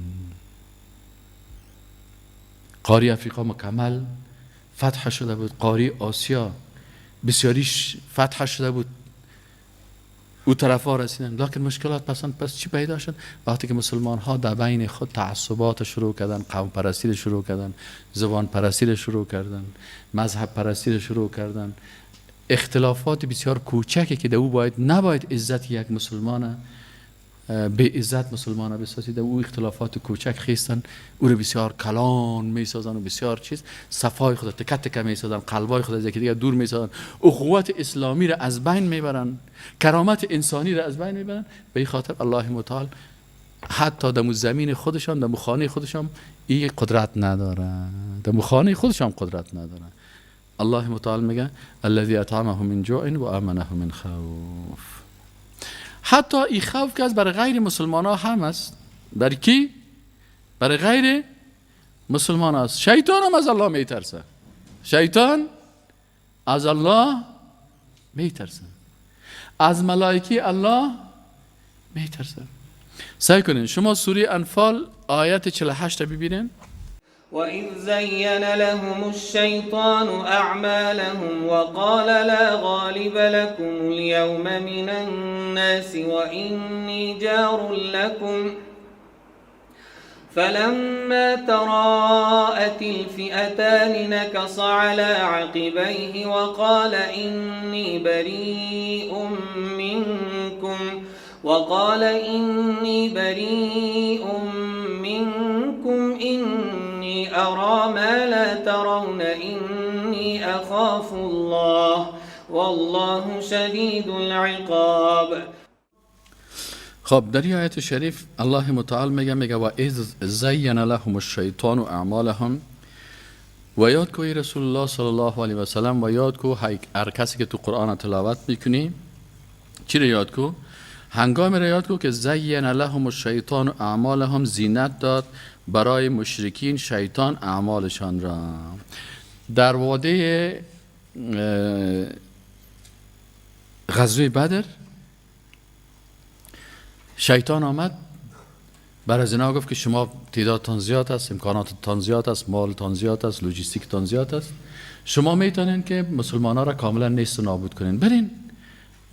قاره افریقا مکمل فتح شده بود، قاره آسیا بسیاریش فتح شده بود، او طرف ها رسیدن. لکن مشکلات پس چی پیدا شد؟ وقتی که مسلمان ها در بین خود تعصبات شروع کردن، قوم پرستی شروع کردن، زبان پرستی شروع کردن، مذهب پرستی شروع کردن، اختلافات بسیار کوچکی که او نباید عزت یک مسلمان به عزت مسلمان بسازید، او اختلافات کوچک خیستن او رو بسیار کلان میسازن و بسیار چیز صفای خود تک تک میسازن، قلبای خود از یکی دیگر دور میسازن، اخوت اسلامی را از بین میبرن، کرامت انسانی را از بین میبرن. به این خاطر الله متعال حتی در زمین خودشان، در خانه خودشان این قدرت نداره، در خانه خودشان قدرت نداره. الله متعال میگه الذی اطعمهم من جوع و آمنهم من خوف. حتی این خوف که از برای غیر مسلمان ها هم است. برای کی؟ برای غیر مسلمان است. شیطان هم از الله میترسه. شیطان از الله میترسه، از ملائکه الله میترسه. سعی کنین شما سوره انفال آیت 48 ببینین. وَإِذْ زَيَّنَ لَهُمُ الشَّيْطَانُ أَعْمَالَهُمْ وَقَالَ لَا غَالِبَ لَكُمُ الْيَوْمَ مِنَ النَّاسِ وَإِنِّي جَارٌ لَكُمْ فَلَمَّا تَرَاءَتِ الْفِئَتَانِ نَكَصَ عَلَى عَقِبَيْهِ وَقَالَ إِنِّي بَرِيءٌ مِّنكُمْ إِنِّي أَرَى مَا لَا تَرَوْنَ إِنِّي أَخَافُ اللَّهَ وَاللَّهُ شَدِيدُ الْعِقَابِ. خب در این آیت شریف الله متعال میگه و اذ زین لهم الشیطان اعمالهم، و یاد کو رسول الله صلی الله علیه و سلم و یاد کو هر کسی که تو قرآن تلاوت میکنی چی رو یاد کو؟ هنگام رو یاد کو که زین لهم الشیطان اعمالهم، زینت داد برای مشرکین شیطان اعمالشان را. در واده غزوه بدر شیطان آمد بر از اینا گفت که شما تعدادتان زیاد است، امکاناتتان زیاد است، مالتان زیاد است، لوجستیکتان زیاد است، شما میتونین که مسلمان ها را کاملا نیست و نابود کنین، برین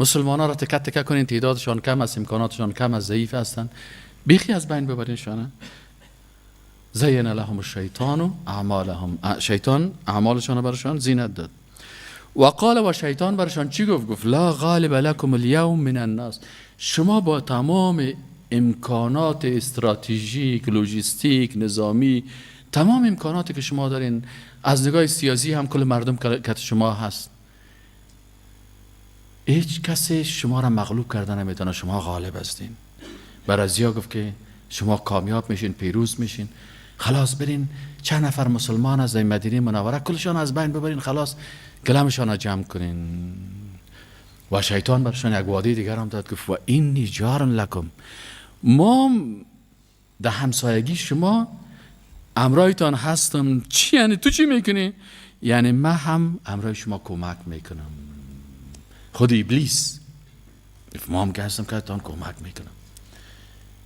مسلمان ها را تکه تکه کنین، تعدادشان کم است، امکاناتشان کم است، ضعیف هستند، بیخی از بین ببرینشان. زین لهم الشیطان اعمالهم، شیطان اعمالشان برشان زینت داد. و قال، و شیطان برشان چی گفت؟ گفت لا غالب لكم اليوم من الناس، شما با تمام امکانات استراتژیک، لوجستیک، نظامی، تمام امکاناتی که شما دارین، از نگاه سیاسی هم کل مردم که شما هست، هیچ کسی شما را مغلوب کردن نمیتونه، شما غالب هستین. برازیا گفت که شما کامیاب میشین، پیروز میشین، خلاص برین چند نفر مسلمان از مدینه منوره کلشان از بین ببرین، خلاص کلامشان را جمع کنین. و شیطان برشان یک وعده دیگر هم داد، گفت و اینی جار لکم، ما در همسایگی شما امرایتان هستم. چی یعنی؟ تو چی میکنی؟ یعنی من هم امرای شما کمک میکنم. خود ابلیس ما هم که هستم که تان کمک میکنم،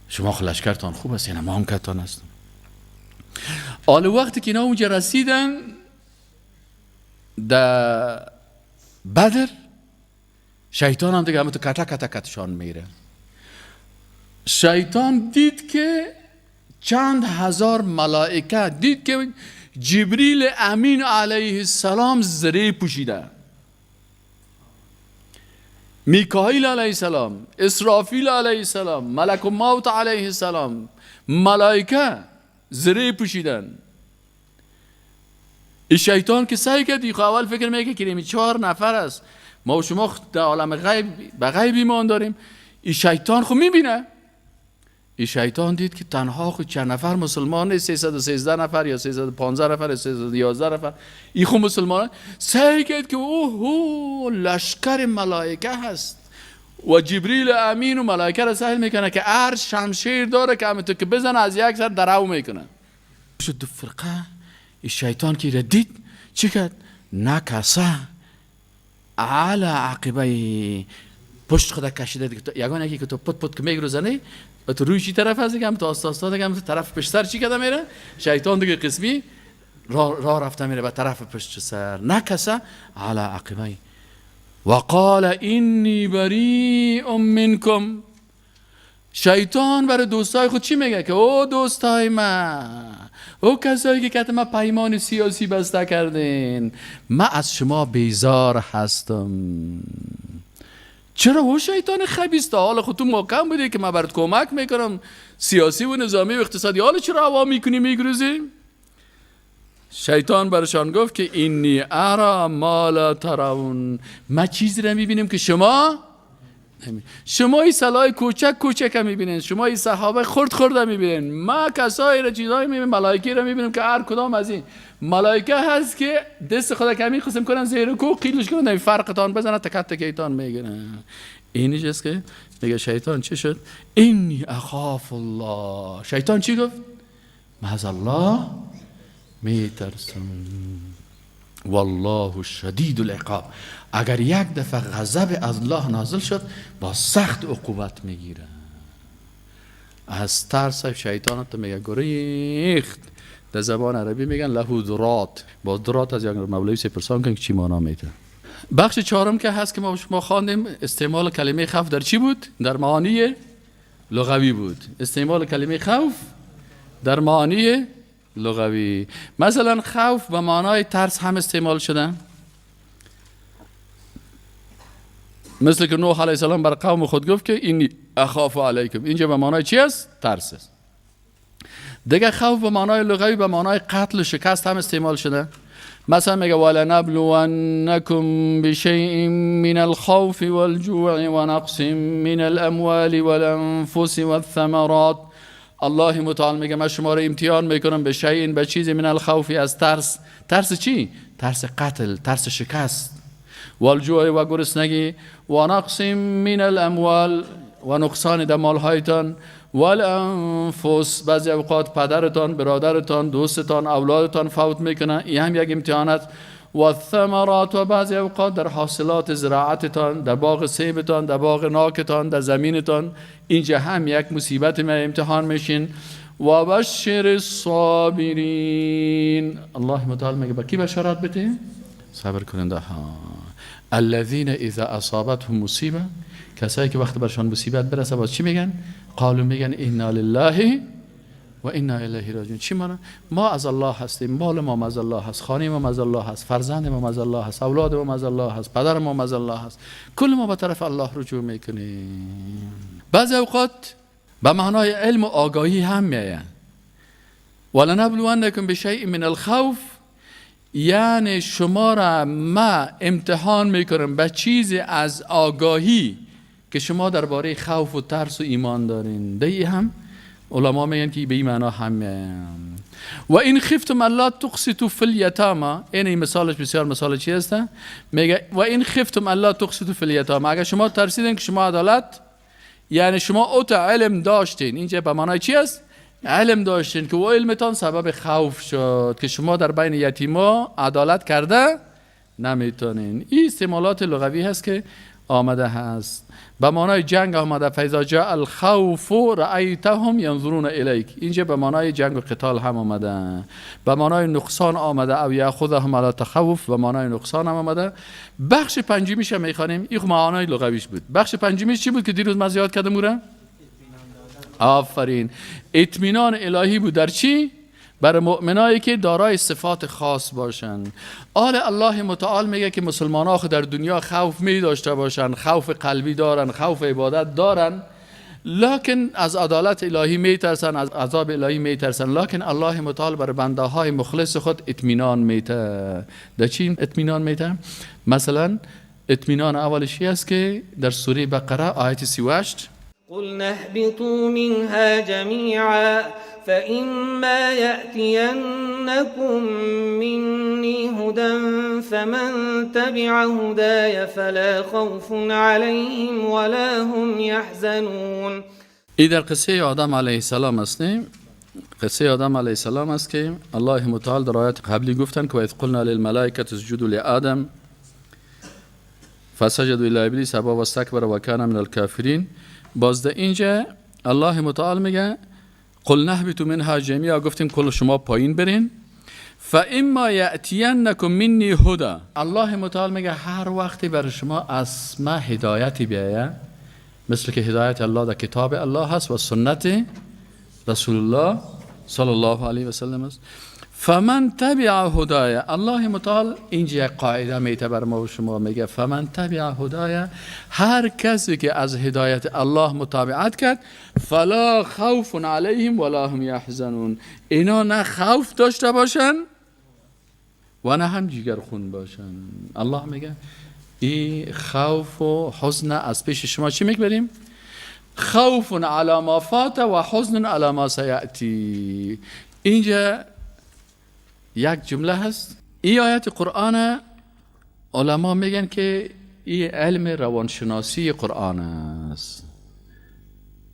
شما خلشکرتان خوب است، یعنی ما هم که تان هستم. حالا وقتی که اینا اونجا رسیدن در بدر، شیطان هم دیگه همه تو کتا کتا کتشان میره. شیطان دید که چند هزار ملائکه، دید که جبریل امین علیه السلام زره پوشیده، میکائیل علیه السلام، اسرافیل علیه السلام، ملک الموت علیه السلام، ملائکه زره پوشیدن. این شیطان که سعی کرد، اول فکر میگه که این 4 نفر است، ما و شما در عالم غیب به غیب ایمان داریم. این شیطان خود میبینه، این شیطان دید که تنها خود چند نفر مسلمان نیست، 313 نفر یا 315 نفر یا 311 نفر، این خود مسلمان. سعی کرد که اوه لشکر ملائکه هست و جبریل امین و ملائکه را سهل میکنه که هر شمشیر داره که همینطور که بزنه از یک سر درو میکنه. شد دو فرقه. این شیطان که را دید چی کرد؟ نکسه علی عقبه، پشت خدا کشیده دیگه. یگانه یکی که تو پت که میگروزنی و تو روی چی طرف هست دیگه، هم تو آستا دیگه، هم تو طرف پشت سر چی کده میره؟ شیطان دیگه قسمی راه رفته میره به طرف پشت سر. نکسه علی عقبه و قال اینی بریء منکم. شیطان برای دوستای خود چی میگه؟ که او دوستای من، او کسایی که ما پیمان سیاسی بسته کردین، من از شما بیزار هستم. چرا؟ او شیطان خبیث، تا حال خود تو محکم بودی که من برات کمک میکنم سیاسی و نظامی و اقتصادی، حالا چرا هوا میکنی میگروزی؟ شیطان برشان گفت که اینی ارا ما لا ترون، من چیزی را میبینم که شما این سلاح کوچک میبینین، شما این صحابه خرد میبینین، ما کسایی را چیزایی میبینم، ملائکه را میبینم که هر کدام از این ملائکه هست که دست خدا کمی خسم کنن زیر کو قیلش کنن فرقتان بزنن تکت تکیتان میگیرن. اینی چیست که میگه شیطان چی شد؟ اینی اخاف الله. شیطان چی گفت؟ معاذ الله میترسم، والله شدید العقاب. اگر یک دفعه غضب از الله نازل شد با سخت عقوبت میگیره. از ترس شیطان تو میگه گریخت. در زبان عربی میگن له درات، با درات از یک مولوی سپرسان کن که چی معنا میده. بخش 4 که هست که ما خواندیم، استعمال کلمه خوف در چی بود؟ در معانی لغوی بود. استعمال کلمه خوف در معانی لغوی. مثلا خوف به معنای ترس هم استعمال شده، مثل که نوح علیه السلام بر قوم خود گفت که اینی اخاف علیکم. اینجا به معنای چی است؟ ترس است. دیگه خوف به معنای لغوی به معنای قتل و شکست هم استعمال شده. مثلا میگه ولنبلونکم بشیء من الخوف والجوع ونقص من الاموال والانفس والثمرات الله متعال میگه من شما رو امتحان میکنم به شیء، به چیزی من الخوفی، از ترس. ترس چی؟ ترس قتل، ترس شکست. والجوع و گرسنگی، و نقص من الاموال و نقصان در مالهایتان، والانفس، بعضی اوقات پدرتان، برادرتان، دوستتان، اولادتان فوت میکنه، این هم یک امتحانات. و الثمرات، و بعضی اوقات در حاصلات زراعتتان، در باغ سیبتان، در باغ ناکتان، در زمینتان، اینجا هم یک مصیبت می امتحان میشین. و بشر الصابرین، الله متعال میگه با کی بشارت بده؟ صبر کننده ها. الذین اذا اصابتهم مصیبه، کسایی که وقت برشان مصیبت برسه باز چی میگن؟ قالوا، میگن انا لله و انا الیه راجعون. چی معنی؟ ما از الله هستیم، مال ما از الله هست، خانه ما از الله هست، فرزند ما از الله هست، اولاد ما از الله هست، پدر ما از الله هست، کل ما به طرف الله رجوع میکنیم. بعضی اوقات به معنای علم و آگاهی هم میآید. ولنبلونکم بشیء من الخوف، یعنی شما را ما امتحان میکنم به چیزی از آگاهی که شما درباره خوف و ترس و ایمان دارین. دی هم علما میگن که به این معنا هم و این خفتم الا تقسطوا فی الیتاما، این مثالش بسیار مثال چی است؟ میگه و این خفتم الا تقسطوا فی الیتاما، اگر شما ترسیدین که شما عدالت، یعنی شما اوت علم داشتین، اینجا به معنای چی است؟ علم داشتین که و علمتان سبب خوف شد که شما در بین یتیما عدالت کرده نمیتونین. این استعمالات لغوی هست که آمده هست. به معنای جنگ آمده، فاذا جاء الخوف رأیتهم ينظرون الیک، اینجا به معنای جنگ و قتال هم آمده. به معنای نقصان آمده، او یاخذهم علی تخوف، به معنای نقصان هم آمده. بخش پنجمیش هم میخوانیم، این معنای لغویش بود. بخش پنجمیش چی بود که دیروز من زیاد کردم موره؟ آفرین، اطمینان الهی بود. در چی؟ برای مؤمنایی که دارای صفات خاص باشن. الله متعال میگه که مسلمان ها در دنیا خوف می داشته باشن، خوف قلبی دارن، خوف عبادت دارن، لکن از عدالت الهی می ترسن، از عذاب الهی می ترسن. لکن الله متعال برای بنده های مخلص خود اطمینان میده. در چی اطمینان میده؟ مثلا اطمینان اولش است که در سوره بقره آیت 38، قل اهبطوا منها جميعا فإما يأتينكم مني هدى فمن تبع هداي فلا خوف عليهم ولا هم يحزنون. این در قصه آدم علیه السلام است. قصه آدم علیه السلام است که الله متعال در آیات قبلی گفتن که و اذ قلنا للملائکة اسجدوا لآدم فسجدوا الا ابلیس ابى واستكبر وكان من الكافرین. باز در اینجا الله متعال میگه قل نهبطوا منها جميعا، گفتیم کل شما پایین برین. فاما یأتینکم منی هدی، الله متعال میگه هر وقتی برای شما از ما هدایتی بیاید، مثل که هدایت الله در کتاب الله هست و سنت رسول الله صلی الله علیه و سلم است. فمن تبع هدایا، الله متعال اینجا یک قاعده میته بر ما و شما، میگه فمن تبع هدایا، هر کسی که از هدایت الله متابعت کرد، فلا خوف علیهم ولا هم یحزنون، اینا نه خوف داشته باشن و نه هم جگرخون باشن. الله میگه این خوف و حزن از پیش شما چی میگذاریم؟ خوف علی ما فات و حزن علی ما سیأتی. اینجا یک جمله هست. این آیت قرآن علما میگن که این علم روانشناسی قرآن است،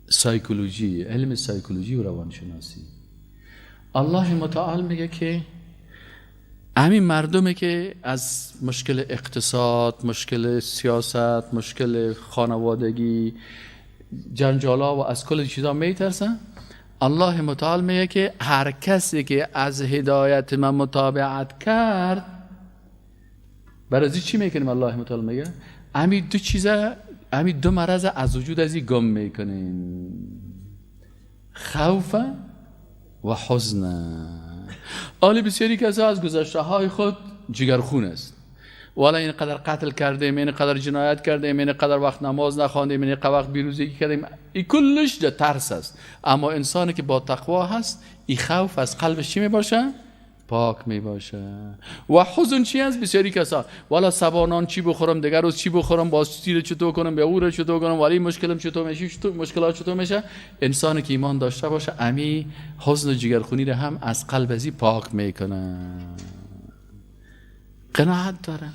سایکولوژی، علم سایکولوژی و روانشناسی. الله متعال میگه که همین مردمی که از مشکل اقتصاد، مشکل سیاست، مشکل خانوادگی، جنجالا و از کل چیزا میترسن، الله متعال میگه که هر کسی که از هدایت من متابعت کرد، برای چی میکنیم؟ الله متعال میگه همین دو چیزا، همین دو مرض از وجود ازی گم میکنیم، خوف و حزن. آلی بسیاری کسی از گذشته های خود جگرخون است، والا این قدر قتل کردیم، این قدر جنایت کردیم، این قدر وقت نماز نخواندیم، این قدر وقت بیروزگی کردیم، این کلش در ترس است. اما انسانی که با تقوا هست، این خوف از قلبش چی میباشه؟ پاک می باشه. و حزن چی است؟ بسیاری کسا والا سبانان چی بخورم، دیگر روز چی بخورم، باز چی رو چطور کنم، به او رو چطور کنم، ولی مشکلم چطور میشه، مشکلات چطور میشه. انسانی که ایمان داشته باشه امی حزن و جگرخونی رو هم از قلب ازی پاک میکنه. قناعت داره.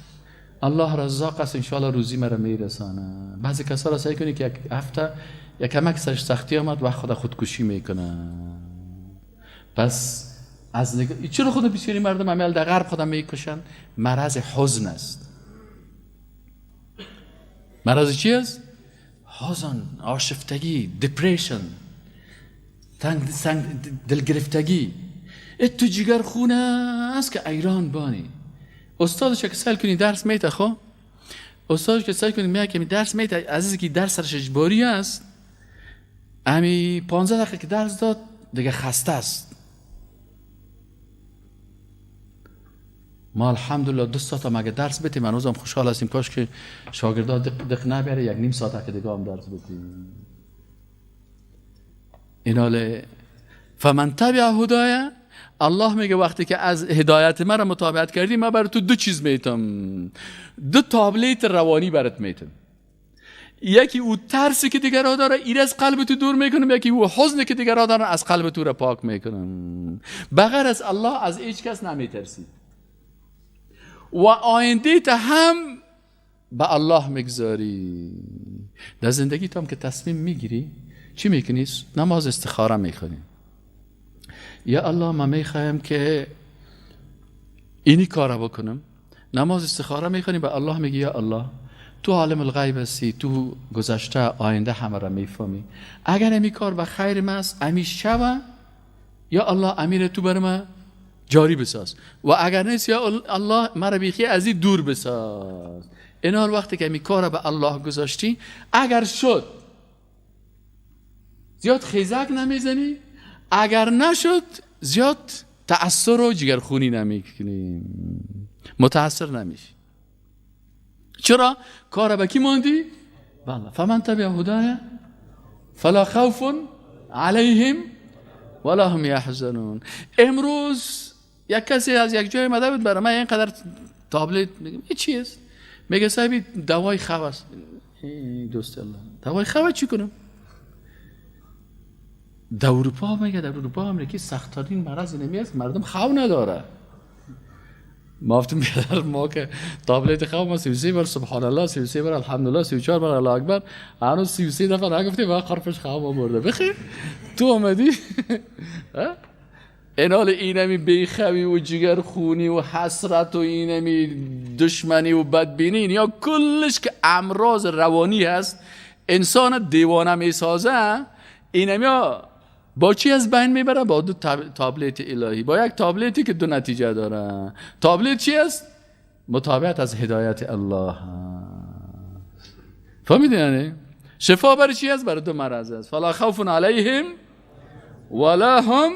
الله رزاق است، انشاءالله روزی مرا میرسانه. بعضی کسا را سعی کنی که یک هفته یک کمک سرش سختی آمد و خودکشی میکنه. پس از چرا خود بسیاری مردم عمل در غرب خودم میکشن؟ مرض حزن است. مرض چی است؟ حزن، آشفتگی، دپریشن، دلگرفتگی. تو جگر خونه است که ایران بانی. استادش که سال کنی درس میته خو، استادش که سال کنی میگه که درس میته، عزیزی که درس سرش اجباری است، امی 15 دقیقه که درس داد دیگه خسته است. ما الحمدلله 2 ساعت هم اگه درس بتیم هنوزم خوشحال هستیم، کاش که شاگردا دق نبره، یک نیم ساعت که دیگه هم درس بتیم. ایناله فمن تبع هدایا، الله میگه وقتی که از هدایت من مطابقت کردی من برای تو 2 چیز میتم، 2 تابلیت روانی برات میتم. یکی او ترسی که دیگرها داره ایر از قلب تو دور میکنم، یکی او حزنی که دیگرها داره از قلب تو را پاک میکنم. بغیر از الله از هیچ کس نمیترسی و آینده تا هم به الله میگذاری. در زندگی تو هم که تصمیم میگیری چی میکنی؟ نماز استخاره میخونی. یا الله من میخوایم که اینی کارا بکنم، نماز استخاره میخونی، به الله میگی یا الله تو عالم الغیب هستی، تو گذشته آینده همه را میفهمی، اگر امی کار به خیر من است امی شوه یا الله امیر تو بر من جاری بساز، و اگر نیست یا الله مرا بیخی از این دور بساز. این حال وقتی که امی کار به الله گذاشتی، اگر شد زیاد خیزک نمیزنی، اگر نشد زیاد تأثیر و جگرخونی نمیکنی، متأثر نمیشی. چرا؟ کار به کی ماندی؟ بله. فمن تبع هدایا فلا خوف علیهم ولا هم یحزنون. امروز یک کسی از یک جای مده بود برای من اینقدر تابلت، میگم این چی است؟ میگه صاحبی دوای خواب است. دوست الله دوای خواب چی کنم؟ در اروپا میگه، در اروپا امریکی سخت‌ترین مرض اینمی است مردم خواب نداره. ما گفتم بیادر ما که تابلت خواب ما 33 بار سبحان الله، 33 بار الحمدلله، 34 بار الله اکبر، هنوز 33 دفعه نگفتیم و خرفش خواب آورده. بخیر تو آمدی اینال اینمی بیخوی و جگر خونی و حسرت و اینمی دشمنی و بدبینی یا کلش که امراض روانی هست انسان دیوانه میسازه، اینمی با چی از بین میبره؟ با 2 تابلت الهی، با یک تابلتی که 2 نتیجه داره. تابلت چی است؟ مطابقت از هدایت الله. فهمیدین یعنی؟ شفا برای چی است؟ برای 2 مرض است. فلا خوف علیهم ولا هم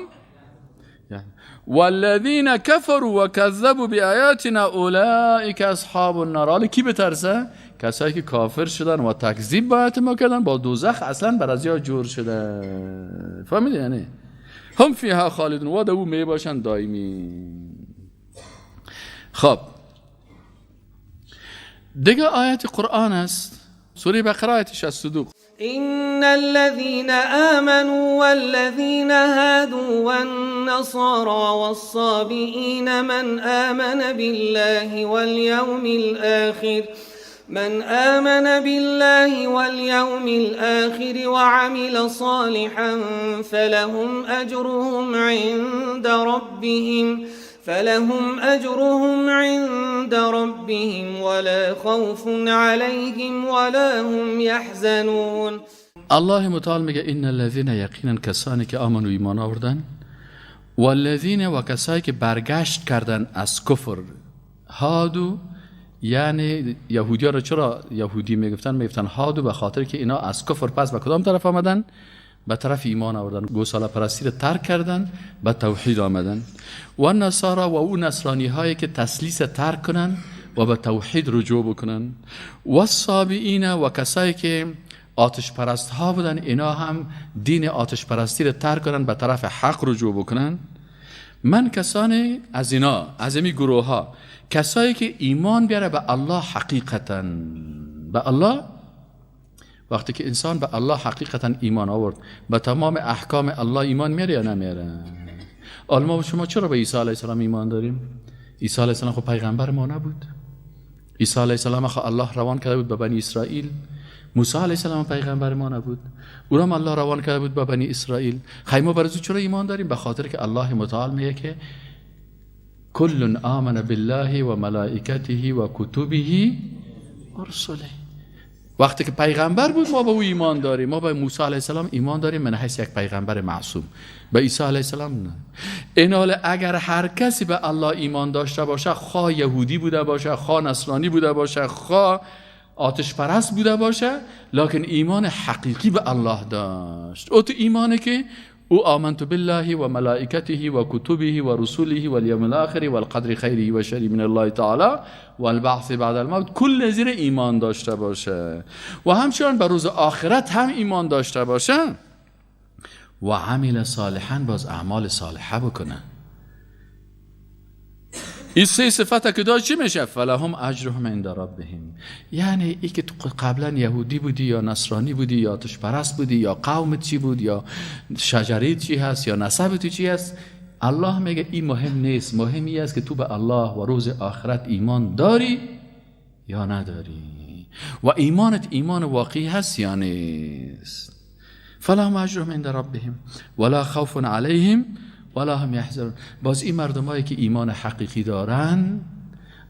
والذین کفروا وکذبوا بآیاتنا اولئک اصحاب النار. حالا کی بترسه؟ کسایی که کافر شدن و تکذیب با آیات ما کردن، با دوزخ اصلا بر از یا جور شده. فهمیدی یعنی؟ هم فیها خالدون و دو می باشن دائمی. خب دیگه آیت قرآن است، سوره بقره آیت 62. إن الذين آمنوا والذين هادوا والنصارى والصابئين من آمن بالله واليوم الآخر وعمل صالحا فلهم أجرهم عند ربهم ولا خوف عليهم ولا هم يحزنون. الله متعال میگه این الذین، یقینا کسانی که آمنو ایمان آوردن، والذین و کسایی که برگشت کردن از کفر، هادو یعنی یهودی ها را چرا یهودی میگفتن هادو؟ به خاطر که اینا از کفر پس به کدام طرف آمدن؟ به طرف ایمان آوردن، گوساله پرستی را ترک کردن، به توحید آمدن. و نصارا و او نصرانی هایی که تسلیس ترک کنن و به توحید رجوع بکنن. و صابئین و کسایی که آتش پرست ها بودن، اینا هم دین آتش پرستی را ترک کنن، به طرف حق رجوع بکنن. من کسانی از اینا، از این گروه ها، کسایی که ایمان بیاره به الله حقیقتا، به الله، وقتی که انسان به الله حقیقتا ایمان آورد، به تمام احکام الله ایمان میاره یا نمیاره؟ ما و شما چرا به عیسی علیه السلام ایمان داریم؟ عیسی علیه السلام خب پیغمبر ما نبود؟ عیسی علیه السلام خب الله روان کرده بود به بنی اسرائیل. موسی علیه السلام پیغمبر ما نبود؟ او را الله روان کرده بود به بنی اسرائیل. ما برای چرا ایمان داریم؟ به خاطر که الله متعال میگه که کل آمن بالله و ملائکته و کتبه و رسله. وقتی که پیغمبر بود ما به او ایمان داریم. ما به موسی علیه السلام ایمان داریم من حیث یک پیغمبر معصوم. به عیسی علیه السلام نه. این حال اگر هر کسی به الله ایمان داشته باشه، خواه یهودی بوده باشه، خواه نصرانی بوده باشه، خواه آتش پرست بوده باشه، لکن ایمان حقیقی به الله داشت، او تو ایمانه که او آمنت بالله و ملائکته و کتبه و رسوله و الیوم الاخر و القدر خیره و شری من الله تعالی و البعث بعد الموت، کل زیر ایمان داشته باشه و همچنان به روز آخرت هم ایمان داشته باشه و عمل صالحا، باز اعمال صالحه بکنه. این سه صفت که داشت چی میشه؟ فلهم اجرهم عند ربهم. یعنی ای که تو قبلا یهودی بودی یا نصرانی بودی یا آتش پرست بودی یا قومت چی بود یا شجریت چی هست یا نسبت چی هست، الله میگه این مهم نیست، مهمی است که تو به الله و روز آخرت ایمان داری یا نداری و ایمانت ایمان واقعی هست یا نیست. فلهم اجرهم عند ربهم ولا خوف علیهم ولا هم یحزنون. باز این مردمایی که ایمان حقیقی دارن،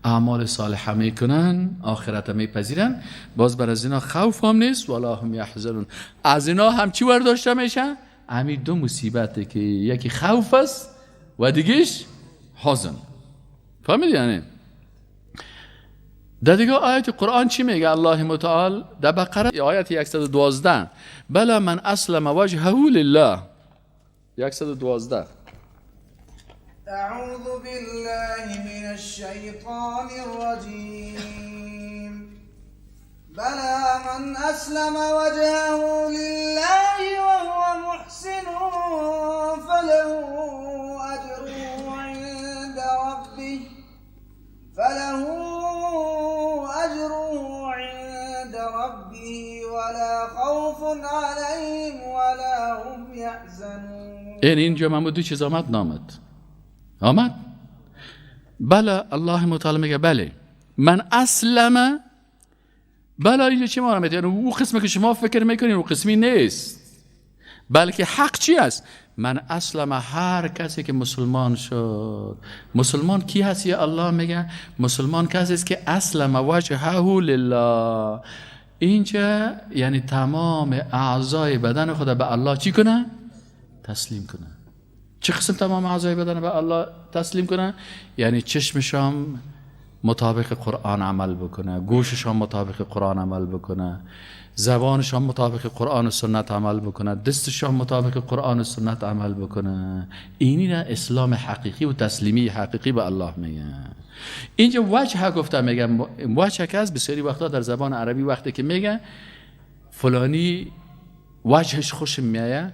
اعمال صالحه میکنن، آخرت میپذیرن، باز بر از اینا خوف هم نیست ولا هم یحزنون. از اینا هم چی برداشته میشه؟ همین دو مصیبته که یکی خوف است و دیگهش حزن. فهمید یعنی؟ در دیگه آیت قرآن چی میگه الله متعال در بقره آیت 112 بلا من اسلم وجهه لله 112 أعوذ بالله من الشيطان الرجيم بلى من أسلم وجهه لله وهو محسن فله أجره عند ربه ولا خوف عليهم ولا هم يحزنون. اینجا من دو چیز آمد بله الله متعال میگه بله من اسلم. بله اینجا چی ما میگه؟ او قسمی که شما فکر میکنین او قسمی نیست، بلکه حق چی است؟ من اسلم، هر کسی که مسلمان شد. مسلمان کی هست؟ یا الله میگه مسلمان کسی است که اسلم وجهه لله. اینجا یعنی تمام اعضای بدن خود به الله چی کنه؟ تسلیم کنه. چه قسم تمام اعضای بدن به الله تسلیم کنه؟ یعنی چشمشام مطابق قرآن عمل بکنه، گوششام مطابق قرآن عمل بکنه، زبانشام مطابق قرآن و سنت عمل بکنه، دستشام مطابق قرآن و سنت عمل بکنه. اینی نه اسلام حقیقی و تسلیمی حقیقی به الله میگه. اینجا وجه گفته، میگه وجه که از بسیاری وقتا در زبان عربی وقتی که میگه فلانی وجهش خوش میایه،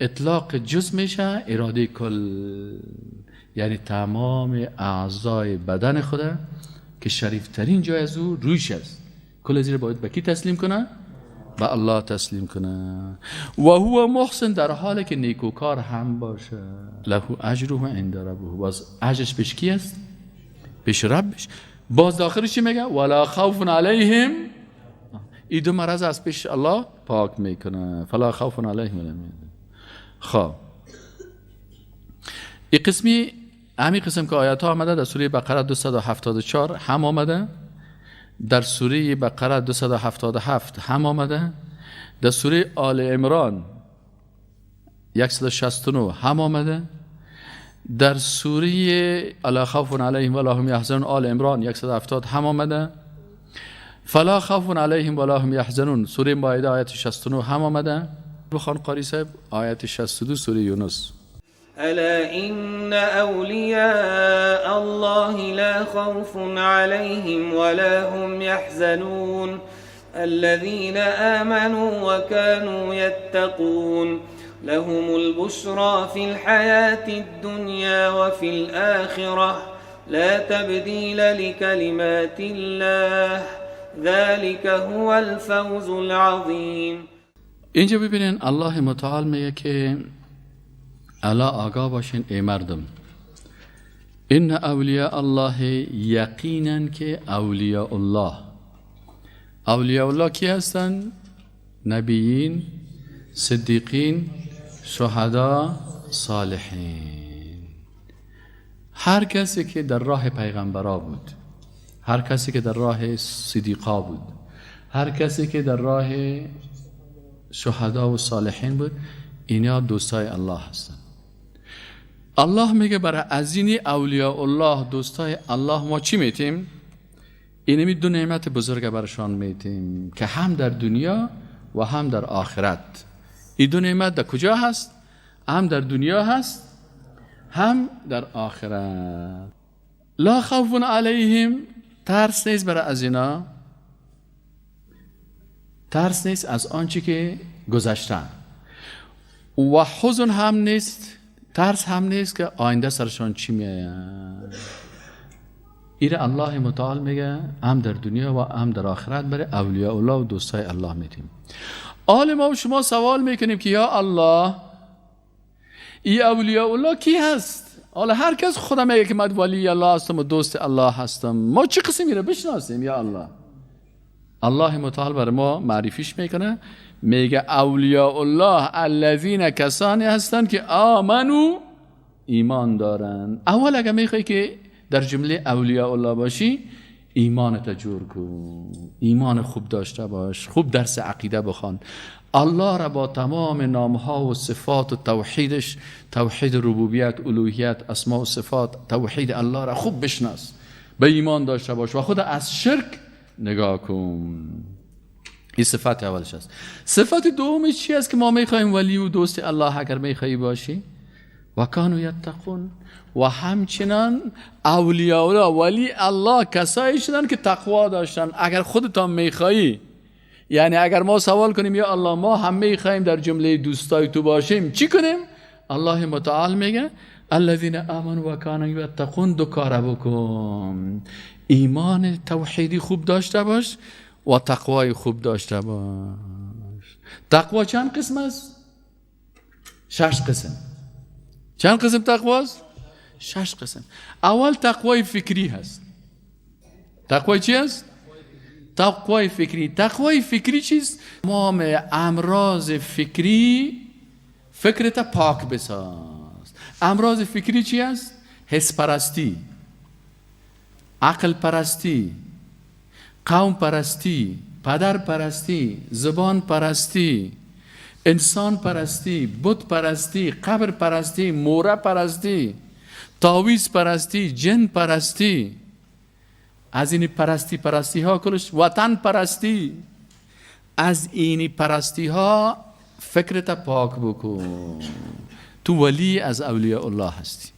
اطلاق جز میشه اراده کل، یعنی تمام اعضای بدن خدا که شریفترین جای از او رویش است، کل زیر باید به کی تسلیم کنه؟ به الله تسلیم کنه. و هو محسن، در حالی که نیکوکار هم باشه. له اجره عند ربه، باز اجرش پیش کی است؟ پیش ربش. باز داخلش چی میگه؟ ولا خوف علیهم. این دو مرض از پیش الله پاک میکنه. فلا خوف علیهم. خب این قسمی همین قسم که آیات ها آمده در سوره بقره 274 هم آمده، در سوره بقره 277 هم آمده، در سوره آل عمران 169 هم آمده، در سوره الا خوف علیهم ولا هم یحزنون آل عمران 170 هم آمده، فلا خوف علیهم ولا هم یحزنون سوره مائده آیت 69 هم آمده. بخوان قاری صاحب آیت 62 سوره یونس. ألا إن أولياء الله لا خوف عليهم ولا هم يحزنون الذين آمنوا وكانوا يتقون لهم البشرى في الحياة الدنيا وفي الآخرة لا تبديل لكلمات الله ذلك هو الفوز العظیم. اینجا ببینین الله متعال میگه که الا آگاه باشین ای مردم، این اولیاء الله، یقینا که اولیاء الله کی هستن؟ نبیین، صدیقین، شهدا، صالحین. هر کسی که در راه پیغمبرا بود، هر کسی که در راه صدیقا بود، هر کسی که در راه شهدا و صالحین بود، اینا دوستای الله هستن. الله میگه برای از این اولیاء الله، دوستای الله، ما چی میتیم؟ اینمی دو نعمت بزرگ برشان میتیم که هم در دنیا و هم در آخرت. این دو نعمت در کجا هست؟ هم در دنیا هست، هم در آخرت. لا خوف علیهم، ترس نیست برای از اینا، ترس نیست از آنچه که گذشتن، و حزن هم نیست، ترس هم نیست که آینده سرشان چی میآید. ایره الله متعال میگه هم در دنیا و هم در آخرت برای اولیاء الله و دوستای الله میتیم. حال ما و شما سوال میکنیم که یا الله، ای اولیاء الله کی هست؟ حالا هر کس خودم میگه که من ولی الله هستم و دوست الله هستم، ما چه قسمی رو بشناسیم یا الله؟ الله متعال برای ما معرفیش میکنه، میگه اولیاء الله الذین، کسانی هستند که آمنو، ایمان دارن. اول اگه میخوای که در جمله اولیاء الله باشی، ایمانت جور کن، ایمان خوب داشته باش، خوب درس عقیده بخوان، الله را با تمام نامها و صفات و توحیدش، توحید ربوبیت، الوهیت، اسماء و صفات، توحید الله را خوب بشناس، به ایمان داشته باش و خود از شرک نگاه کن. این صفت اولش است. صفت دومش چی است که ما میخوایم ولی و دوست الله اگر میخوایی باشی؟ و کانوا یتقون، و همچنان اولیاء الله ولی الله کسایی شدن که تقوا داشتن. اگر خودتان میخوایی، یعنی اگر ما سوال کنیم یا الله ما هم میخوایم در جمله دوستای تو باشیم، چی کنیم؟ الله متعال میگه الذین آمنوا و کانوا یتقون، دو کار بکن، ایمان توحیدی خوب داشته باش و تقوای خوب داشته باش. تقوا چند قسم است؟ 6 قسم. چند قسم تقواست؟ 6 قسم. اول تقوای فکری هست. تقوای چی است؟ تقوای فکری. تقوای فکری چیست؟ تمام امراض فکری، فکرت پاک بساز. امراض فکری چی است؟ حس پرستی، عقل پرستی، قوم پرستی، پدر پرستی، زبان پرستی، انسان پرستی، بت پرستی، قبر پرستی، موره پرستی، تعویذ پرستی، جن پرستی. از این پرستی ها کلش، وطن پرستی، از این پرستی ها فکرت پاک بکن، تو ولی از اولیاء الله هستی.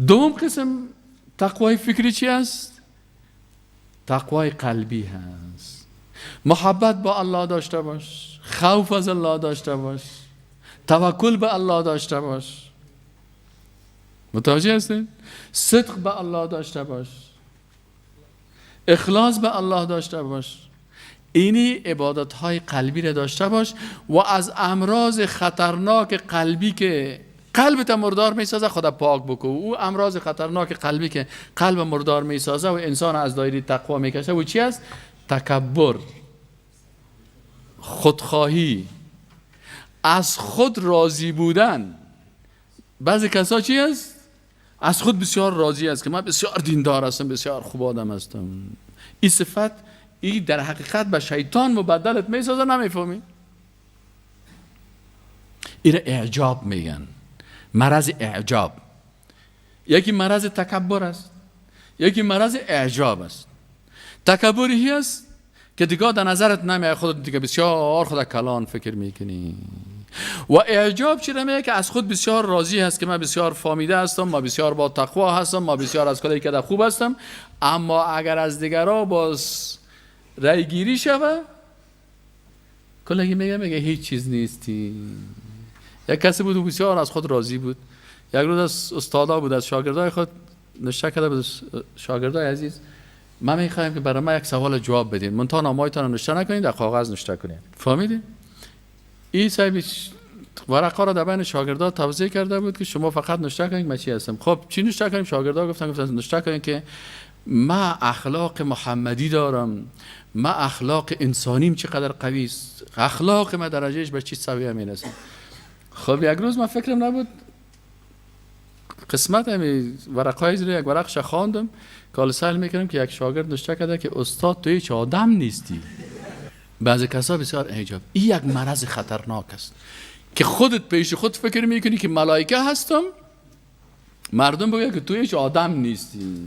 دوم قسم تقوای فکری چی است؟ تقوای قلبی هست. محبت با الله داشته باش، خوف از الله داشته باش، توکل به الله داشته باش. متوجه هستین؟ صدق به الله داشته باش، اخلاص به الله داشته باش. اینی عبادت های قلبی را داشته باش و از امراض خطرناک قلبی که قلبت مردار میسازه خدا پاک بکو. او امراض خطرناک قلبی که قلب مردار میسازه و انسان از دایره تقوا میکشه و چی است؟ تکبر، خودخواهی، از خود راضی بودن. بعضی کسا چی است؟ از خود بسیار راضی است که من بسیار دیندار هستم، بسیار خوب آدم هستم. این صفت این در حقیقت به شیطان مبدلت میسازه، نمیفهمی؟ این اعجاب میگن، مرض اعجاب. یکی مرض تکبر است، یکی مرض اعجاب است. تکبری است که دیگه در نظرت نمیاد، خودت دیگه بسیار خود کلان فکر میکنی. و اعجاب چی میگه؟ که از خود بسیار راضی هست که من بسیار فامیده هستم، ما بسیار با تقوا هستم، ما بسیار از کاری که خوب هستم. اما اگر از دیگرها باز رای گیری شوه، کلگی میگه هیچ چیز نیستی، یک کسی بود و بسیار از خود راضی بود. یک روز از استادا بود، از شاگردای خود نشته کرده بود. شاگردای عزیز، من میخوایم که برای من یک سوال جواب بدین، منتها نامایتان رو نشته نکنید، در کاغذ نشته کنید. فهمیدین؟ این صاحب ورقه را در بین شاگردا توضیح کرده بود که شما فقط نشته کنید من چی هستم. خب چی نشته کنیم؟ شاگردا گفتن نشته کنید که من اخلاق محمدی دارم، من اخلاق انسانیم چقدر قوی است، اخلاق من درجهش به چی سویه میرسه. خب یک روز من فکرم نبود قسمت همی ورقای زیر یک ورقش خواندم که سهل میکنم که یک شاگرد نشته کرده که استاد تو هیچ آدم نیستی. بعضی کسا بسیار اعجاب، این یک مرض خطرناک است که خودت پیش خود فکر میکنی که ملائکه هستم، مردم بگه که تو هیچ آدم نیستی.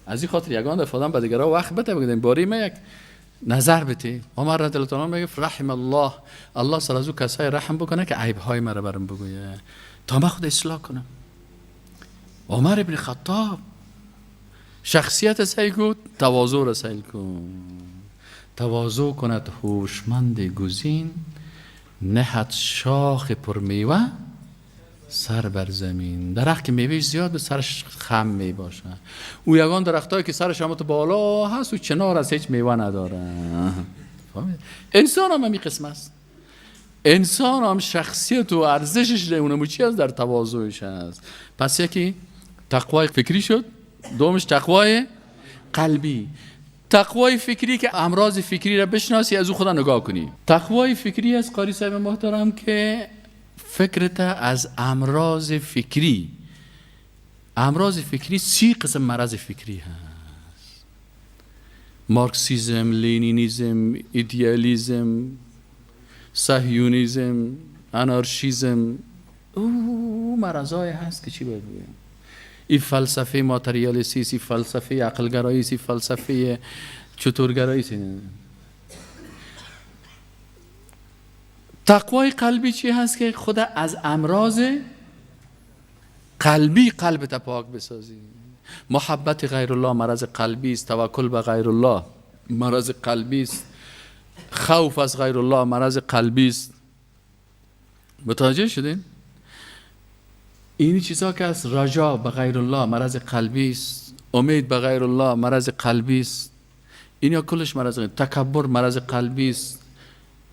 از این خاطر یگان دفعه آدم به دیگرها وقت بده بگه باری من یک نظر بده. عمر رضی الله عنه میگه رحم الله سر از او کسای رحم بکنه که عیب های مرا برام بگویه تا من خود اصلاح کنم. عمر ابن خطاب شخصیت سعی کن، تواضع را سعی کن. تواضع کند هوشمند گزین، نهد شاخ پر میوه سر بر زمین. درخت که میوهش زیاد به سرش خم می باشه. او یگان درختایی که سرش هم تو بالا هست و چنار از هیچ میوه نداره. انسان هم همی قسم است. انسان هم شخصیت و ارزشش اونمو چی هست؟ در تواضعش هست. پس یکی تقوای فکری شد، دومش تقوای قلبی. تقوای فکری که امراض فکری را بشناسی، از او خدا نگاه کنی. تقوای فکری از قاری صاحب محترم که فکرت از امراض فکری. امراض فکری 30 قسم مرض فکری هست: مارکسیزم، لینینیزم، ایدئالیزم، صهیونیزم، انارشیزم. او مرضای هست که چی باید بگیم. این فلسفه ماتریالیستی، این فلسفه عقلگرایی، این فلسفه چطورگرایی. تقوای قلبی چی هست؟ که خود از امراض قلبی قلبت پاک بسازی. محبت غیر الله مرض قلبی است، توکل به غیر الله مرض قلبی است، خوف از غیر الله مرض قلبی است. متوجه شدین؟ این چیزا که از رجا به غیر الله مرض قلبی است، امید به غیر الله مرض قلبی است. اینا کلش مرض قلبی. تکبر مرض قلبی است،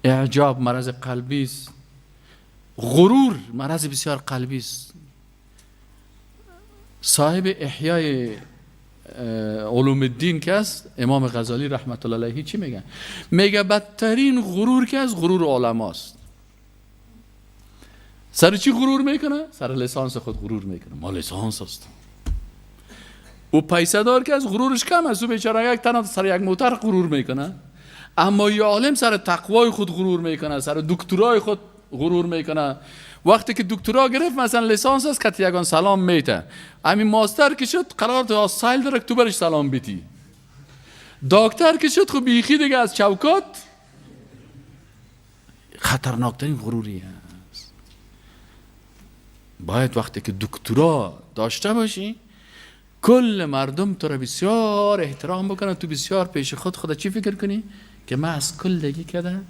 اعجاب مرض قلبی است، غرور مرض بسیار قلبی است. صاحب احیای علوم الدین که است امام غزالی رحمت الله علیه چی میگه؟ میگه بدترین غرور که از غرور علماست. سر چی غرور میکنه؟ سر لیسانس خود غرور میکنه. ما لیسانس هستم. او پیسه دار که از غرورش کم است. او بیچاره یک تن سر یک موتر غرور میکنه. اما یه عالم سر تقوای خود غرور میکنه، سر دکترای خود غرور میکنه. وقتی که دکترا گرفت مثلا لیسانس است که یگان سلام میته، همین ماستر که شد قرار تو سایل در تو برش سلام بیتی. دکتر که شد خب بیخی دیگه از چوکات. خطرناکترین غروری است. باید وقتی که دکترا داشته باشی کل مردم تو را بسیار احترام بکنن، تو بسیار پیش خود چی فکر کنی؟ که من از کل دیگه کده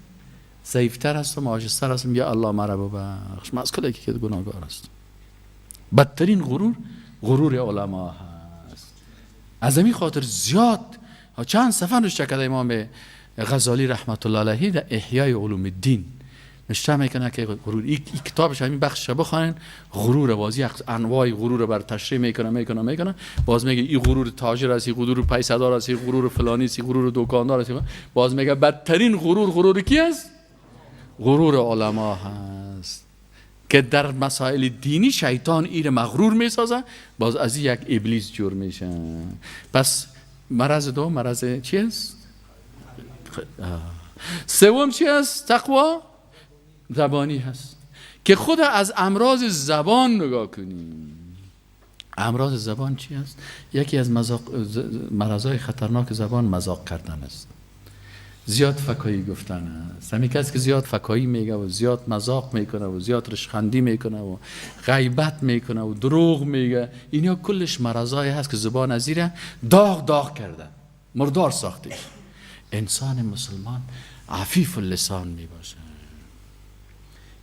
ضعیفتر هستم، عاجزتر هستم، یا الله مرا ببخش، من از کل دیگه کده گناهگار هستم. بدترین غرور علما هست. از همین خاطر زیاد چند صفحه نوشته کرده امام غزالی رحمت الله علیه در احیای علوم الدین نشته میکنه که غرور. این کتابش همین بخش بخونین، غرور بازی انواع غرور بر تشریح میکنه. باز میگه این غرور تاجر است، این غرور پیسه‌دار است، این غرور فلانی است، این غرور دکاندار است. باز میگه بدترین غرور کی است؟ غرور علما هست که در مسائل دینی شیطان این مغرور میسازه، باز از یک ابلیس جور میشه. پس مرض دوم مرض چی است؟ سوم چی است؟ تقوا زبانی هست که خود از امراض زبان نگاه کنیم. امراض زبان چی است؟ یکی از مرضای خطرناک زبان مذاق کردن است، زیاد فکایی گفتن است. همین کسی که زیاد فکایی میگه و زیاد مذاق میکنه و زیاد رشخندی میکنه و غیبت میکنه و دروغ میگه، اینا کلش مرضای هست که زبان از زیر داغ کرده، مردار ساخته. انسان مسلمان عفیف اللسان میباشه.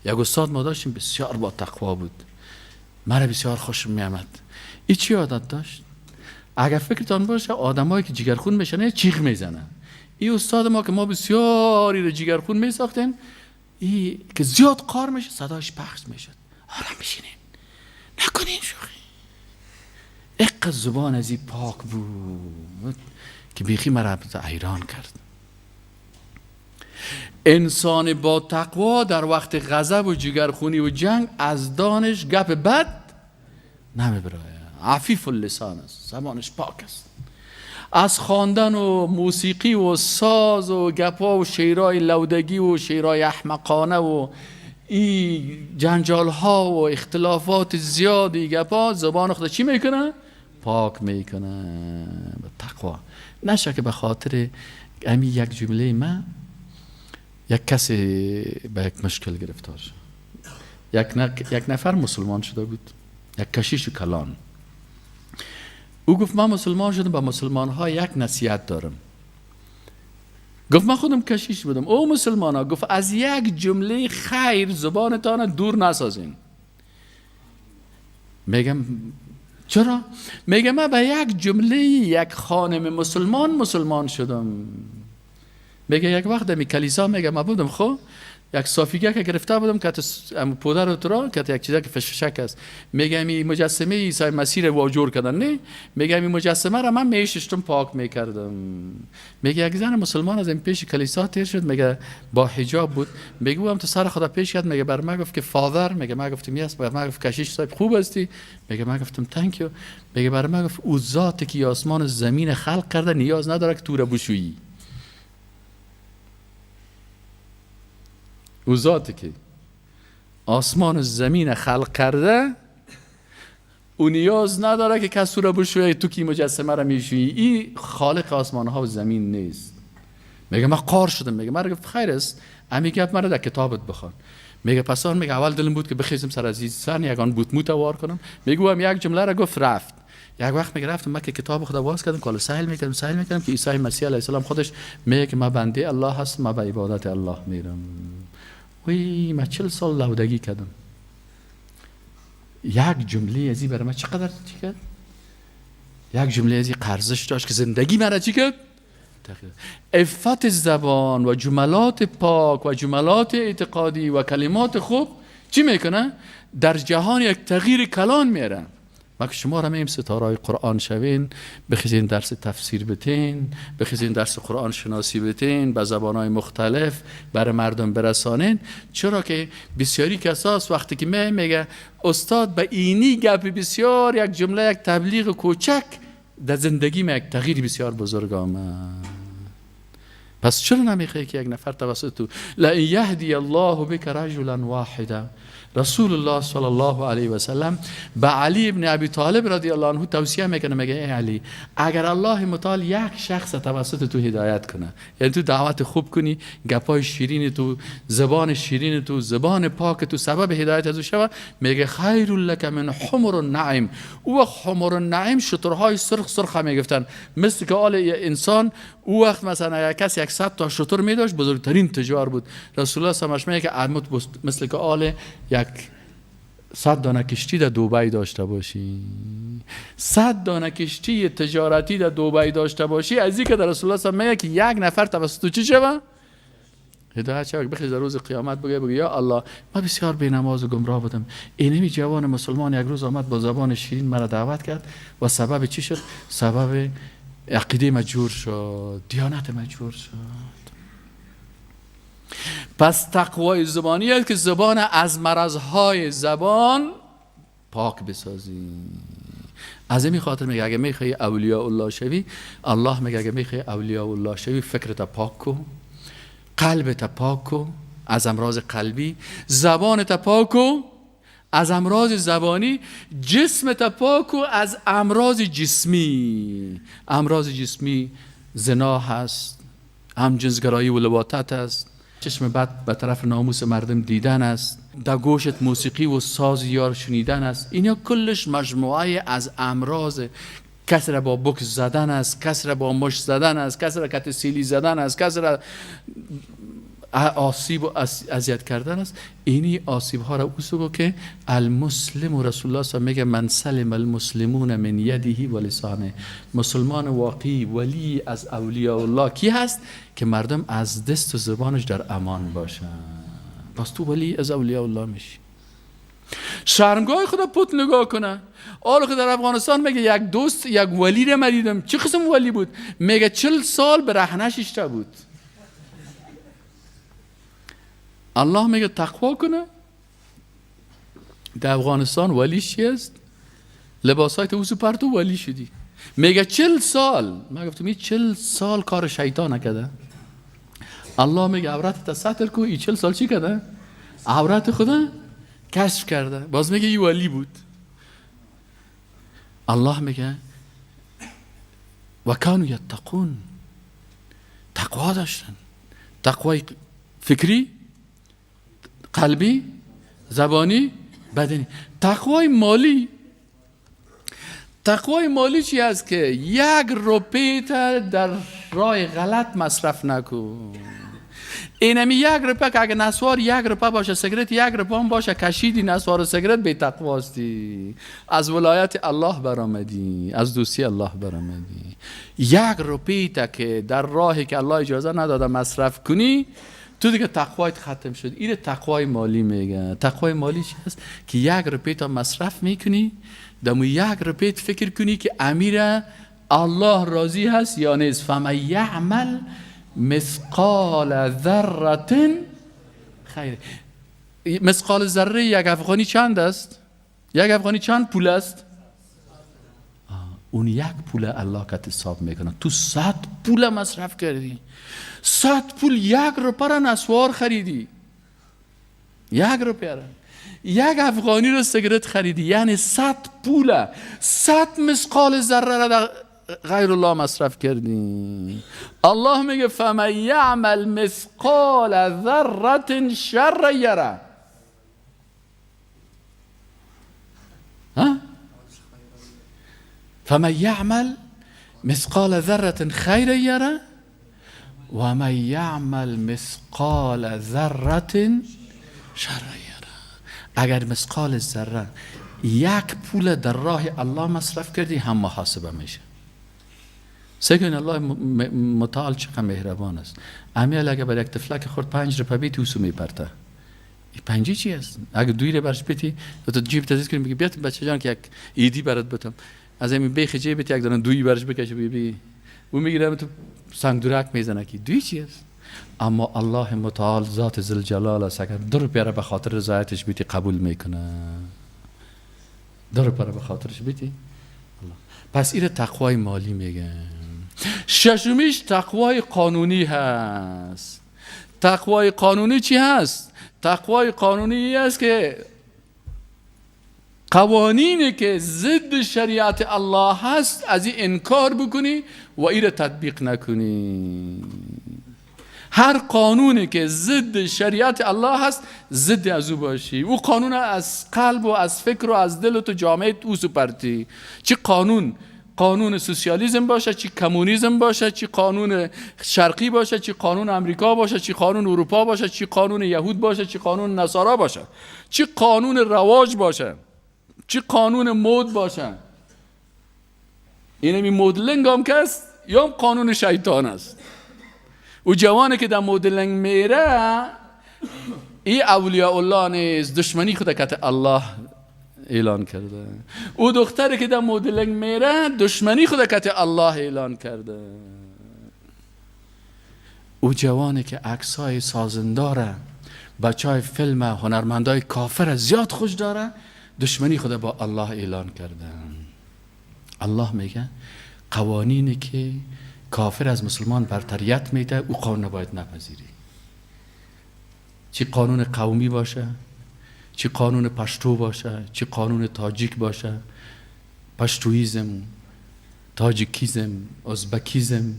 یک استاد ما داشتیم بسیار با تقوا بود، مرا بسیار خوشم میامد. این چی عادت داشت؟ اگر فکرتان باشه آدمایی که جگرخون میشن چیخ میزنن. این استاد ما که ما بسیاری رو جگرخون میساختیم، این که زیاد قار میشه صداش پخش میشد. آرام بشینین، نکنین شوخی. اقا زبان از این پاک بود که بیخی مرا حیران کرد. انسان با تقوا در وقت غضب و جگرخونی و جنگ از دانش گپ بد نمیبره. عفیف اللسان است، زبانش پاک است. از خواندن و موسیقی و ساز و گپا و شعرهای لودگی و شعرهای احمقانه و این جنجال ها و اختلافات زیادی گپا زبان خود چی میکنه؟ پاک میکنه به تقوا. نشه که به خاطر همین یک جمله من یک کسی به یک مشکل گرفتار شد. یک نفر مسلمان شده بود، یک کشیش کلان. او گفت من مسلمان شدم، با مسلمان ها یک نصیحت دارم. گفت من خودم کشیش بودم. او مسلمان ها گفت از یک جمله خیر زبانتان دور نسازین. میگم چرا؟ میگم من به یک جمله یک خانم مسلمان شدم. میگه یک وقت می کلیسا میگه ما بودم خب یک صافیگه که گرفته بودم که پودر و ترا که یک چیزا که فشفشک است. میگه می مجسمه عیسی مسیح رو واجور کردن. نه میگه می مجسمه را من میششتم پاک میکردم. میگه یک زن مسلمان از این پیش کلیسا تیر شد، میگه با حجاب بود. میگه او هم تو سر خدا پیش کرد، میگه بر من گفت که فادر، میگه من گفتم یس، بر من گفت کشیش صاحب خوب هستی، میگه من گفتم تانک یو. میگه بر من گفت او ذاتی که آسمان و زمین خلق کرده نیاز نداره که تو را بشویی. او ذاتی که آسمان و زمین خلق کرده او نیاز نداره که کسی را بشویی تو کی مجسمه را میشویی. این خالق آسمان ها و زمین نیست. میگه من قار شدم. میگه من گفت خیر است امی گپ مرا در کتابت بخوان. میگه پس آن میگه اول دلم بود که بخیزم سر از این سن یگان بوت موتوار کنم. میگه هم یک جمله را گفت رفت. یک وقت میگه رفتم مکه کتاب خدا باز کردم کال سهل میکردم که عیسی مسیح علیه السلام خودش میگه که من بنده الله هستم، من به عبادت الله میرم. وی من 40 سال لودگی کردم. یک جمله ازی برای من چقدر چی کرد؟ یک جمله ازی قرضش داشت که زندگی مرا چی کرد؟ عفت زبان و جملات پاک و جملات اعتقادی و کلمات خوب چی میکنه؟ در جهان یک تغییر کلان میره. وقتی شما را میم ستارهای قرآن شوین، بخیزین درس تفسیر بتین، بخیزین درس قرآن شناسی بتین، به زبانهای مختلف برای مردم برسانین. چرا که بسیاری کساس وقتی که میگه استاد به اینی گپ بسیار یک جمله یک تبلیغ کوچک در زندگی یک تغییر بسیار بزرگ آمد. پس چرا نمیخوای که یک نفر توسط تو لئن یهدی الله بک رجلا واحدا. رسول الله صلی الله علیه و سلم به علی ابن ابی طالب رضی الله عنه توصیه میکنه، میگه ای علی اگر الله متعال یک شخص توسط تو هدایت کنه، یعنی تو دعوت خوب کنی، گپای شیرین تو، زبان شیرین تو، زبان پاک تو سبب هدایت ازو شوه، میگه خیر لک من حمر النعیم. او حمر النعیم شترهای سرخ میگفتن، مثل که آل انسان او وقت مثلا کسی 100 تا شتر میداشت بزرگترین تجار بود. رسول الله سماش میگه که مثل که آل یک 100 دانه کشتی در دبی داشته باشی، 100 دانه کشتی تجارتی در دبی داشته باشی، از اینکه در رسول الله میگه که یک نفر توسط چی شوه؟ هدایت شوه. بخیز در روز قیامت بگه یا الله من بسیار بی‌نماز و گمراه بودم، اینمی جوان مسلمان یک روز آمد با زبان شیرین مرا دعوت کرد و سبب چی شد؟ سبب عقیده مجبور شد، دیانت مجبور شد. پس تقوای زبانی است که زبان از مرضهای زبان پاک بسازی. از این خاطر میگه اگه میخوای اولیاء الله شوی، الله میگه اگه میخوای اولیاء الله شوی فکرت پاک کو، قلبت پاک کو از امراض قلبی، زبانت پاک کو از امراض زبانی، جسمت پاک کو از امراض جسمی. امراض جسمی زنا هست، همجنسگرایی و لواطت است، چشم بد به طرف ناموس مردم دیدن است، در گوشت موسیقی و ساز یار شنیدن است. اینا کلش مجموعه از امراض. کسی را با بوکس زدن است، کسی را با مشت زدن است، کسی را کت سیلی زدن است، کسی را آسیب و اذیت کردن است. اینی آسیب ها را اوسو که المسلم و رسول الله صلی میگه من سلم المسلمون من یده و لسانه. مسلمان واقعی ولی از اولیاء الله کی هست؟ که مردم از دست و زبانش در امان باشن. پس تو ولی از اولیاء الله میشی. شرمگاه خدا پوت نگاه کنه. حالا که در افغانستان میگه یک دوست یک ولی رو من دیدم. چه قسم ولی بود؟ میگه 40 سال به رهنش اشته بود. الله میگه تقوا کنه. در افغانستان ولی چی است؟ لباسای تو اوسو پرتو ولی شدی. میگه 40 سال. من گفتم 40 سال کار شیطان نکرده. الله میگه عورت ستر کو. این 40 سال چی کرده؟ عورت خدا کشف کرده. باز میگه این ولی بود. الله میگه و کانوا یتقون. تقوا داشتن. تقوای فکری، قلبی، زبانی، بدنی. تقوای مالی. تقوای مالی چی است؟ که 1 روپیه تا در راه غلط مصرف نکن. اینمی 1 روپیه که اگه نسوار 1 روپیه باشه، سیگرت 1 روپیه هم باشه، کشیدی نسوار و سیگرت، بی تقواستی. از ولایت الله برآمدی، از دوستی الله برآمدی. 1 روپیه تا که در راهی که الله اجازه نداده مصرف کنی، تو دیگه تقوایت ختم شد. این تقوای مالی میگه. تقوای مالی چی هست؟ که 1 روپیه تا مصرف میکنی، دمو 1 روپیه فکر کنی که امیر الله راضی هست یا نیست. فمن یعمل مثقال ذره خیر. مثقال ذره 1 افغانی چند است؟ 1 افغانی چند پول است؟ اون 1 پول الله که حساب میکنه. تو 100 پول مصرف کردی. 100 پول 1 روپیه را نسوار خریدی. 1 روپیه را. 1 افغانی رو سیگرت خریدی. یعنی 100 پول، 100 مثقال ذره را در غیر الله مصرف کردی. الله میگه فمن یعمل مثقال ذره شر یره. فمن یعمل مثقال ذره خیر یره و من یعمل مثقال ذره شر یره. اگر مثقال ذره 1 پول در راه الله مصرف کردی، هم محاسبه میشه. سگن الله متعال چقدر مهربان است. امیال اگه بر یک تفلک خورد 5 روپیه بیتی اوسو میپرته. این 5 چی است؟ اگه 2 رو برش بیتی تو جیب تزیز کنی، میگه بیات بچه جان که یک ایدی برات بتم. از این بیخ جیبت یک دونه 2 برش بکشه بی او میگیره تو سنگ درک میزنه که 2 چی است؟ اما الله متعال ذات ذوالجلال است. اگر 2 روپیه را به خاطر رضایتش بیتی قبول میکنه. 2 روپیه را به خاطرش بیتی. پس این تقوای مالی میگن. ششمیش تقوای قانونی هست. تقوای قانونی چی هست؟ تقوای قانونی است که قوانینی که ضد شریعت الله هست از این انکار بکنی و این را تطبیق نکنی. هر قانونی که ضد شریعت الله هست ضد از او باشی. او قانون از قلب و از فکر و از دل و تو جامعه او سپرتی. چه قانون سوسیالیسم باشه، چی کمونیسم باشه، چی قانون شرقی باشه، چی قانون امریکا باشه، چی قانون اروپا باشه، چی قانون یهود باشه، چی قانون نصارا باشه، چی قانون رواج باشه، چی قانون مد باشه. اینمی مدلنگ هم که است یا قانون شیطان است. او جوانی که در مدلنگ میره این اولیاء الله نیست، دشمنی خود که الله اعلان کرده. او دختری که در مدلنگ میره دشمنی خود که الله اعلان کرده. او جوانی که عکسای سازنداره، بچهای فیلم، هنرمندای کافر زیاد خوش داره، دشمنی خود با الله اعلان کرده. الله میگه قوانینی که کافر از مسلمان برتریت میده او قانون نباید نپذیری. چی قانون قومی باشه، چی قانون پشتو باشه، چی قانون تاجیک باشه، پشتویزم، تاجیکیزم، ازبکیزم،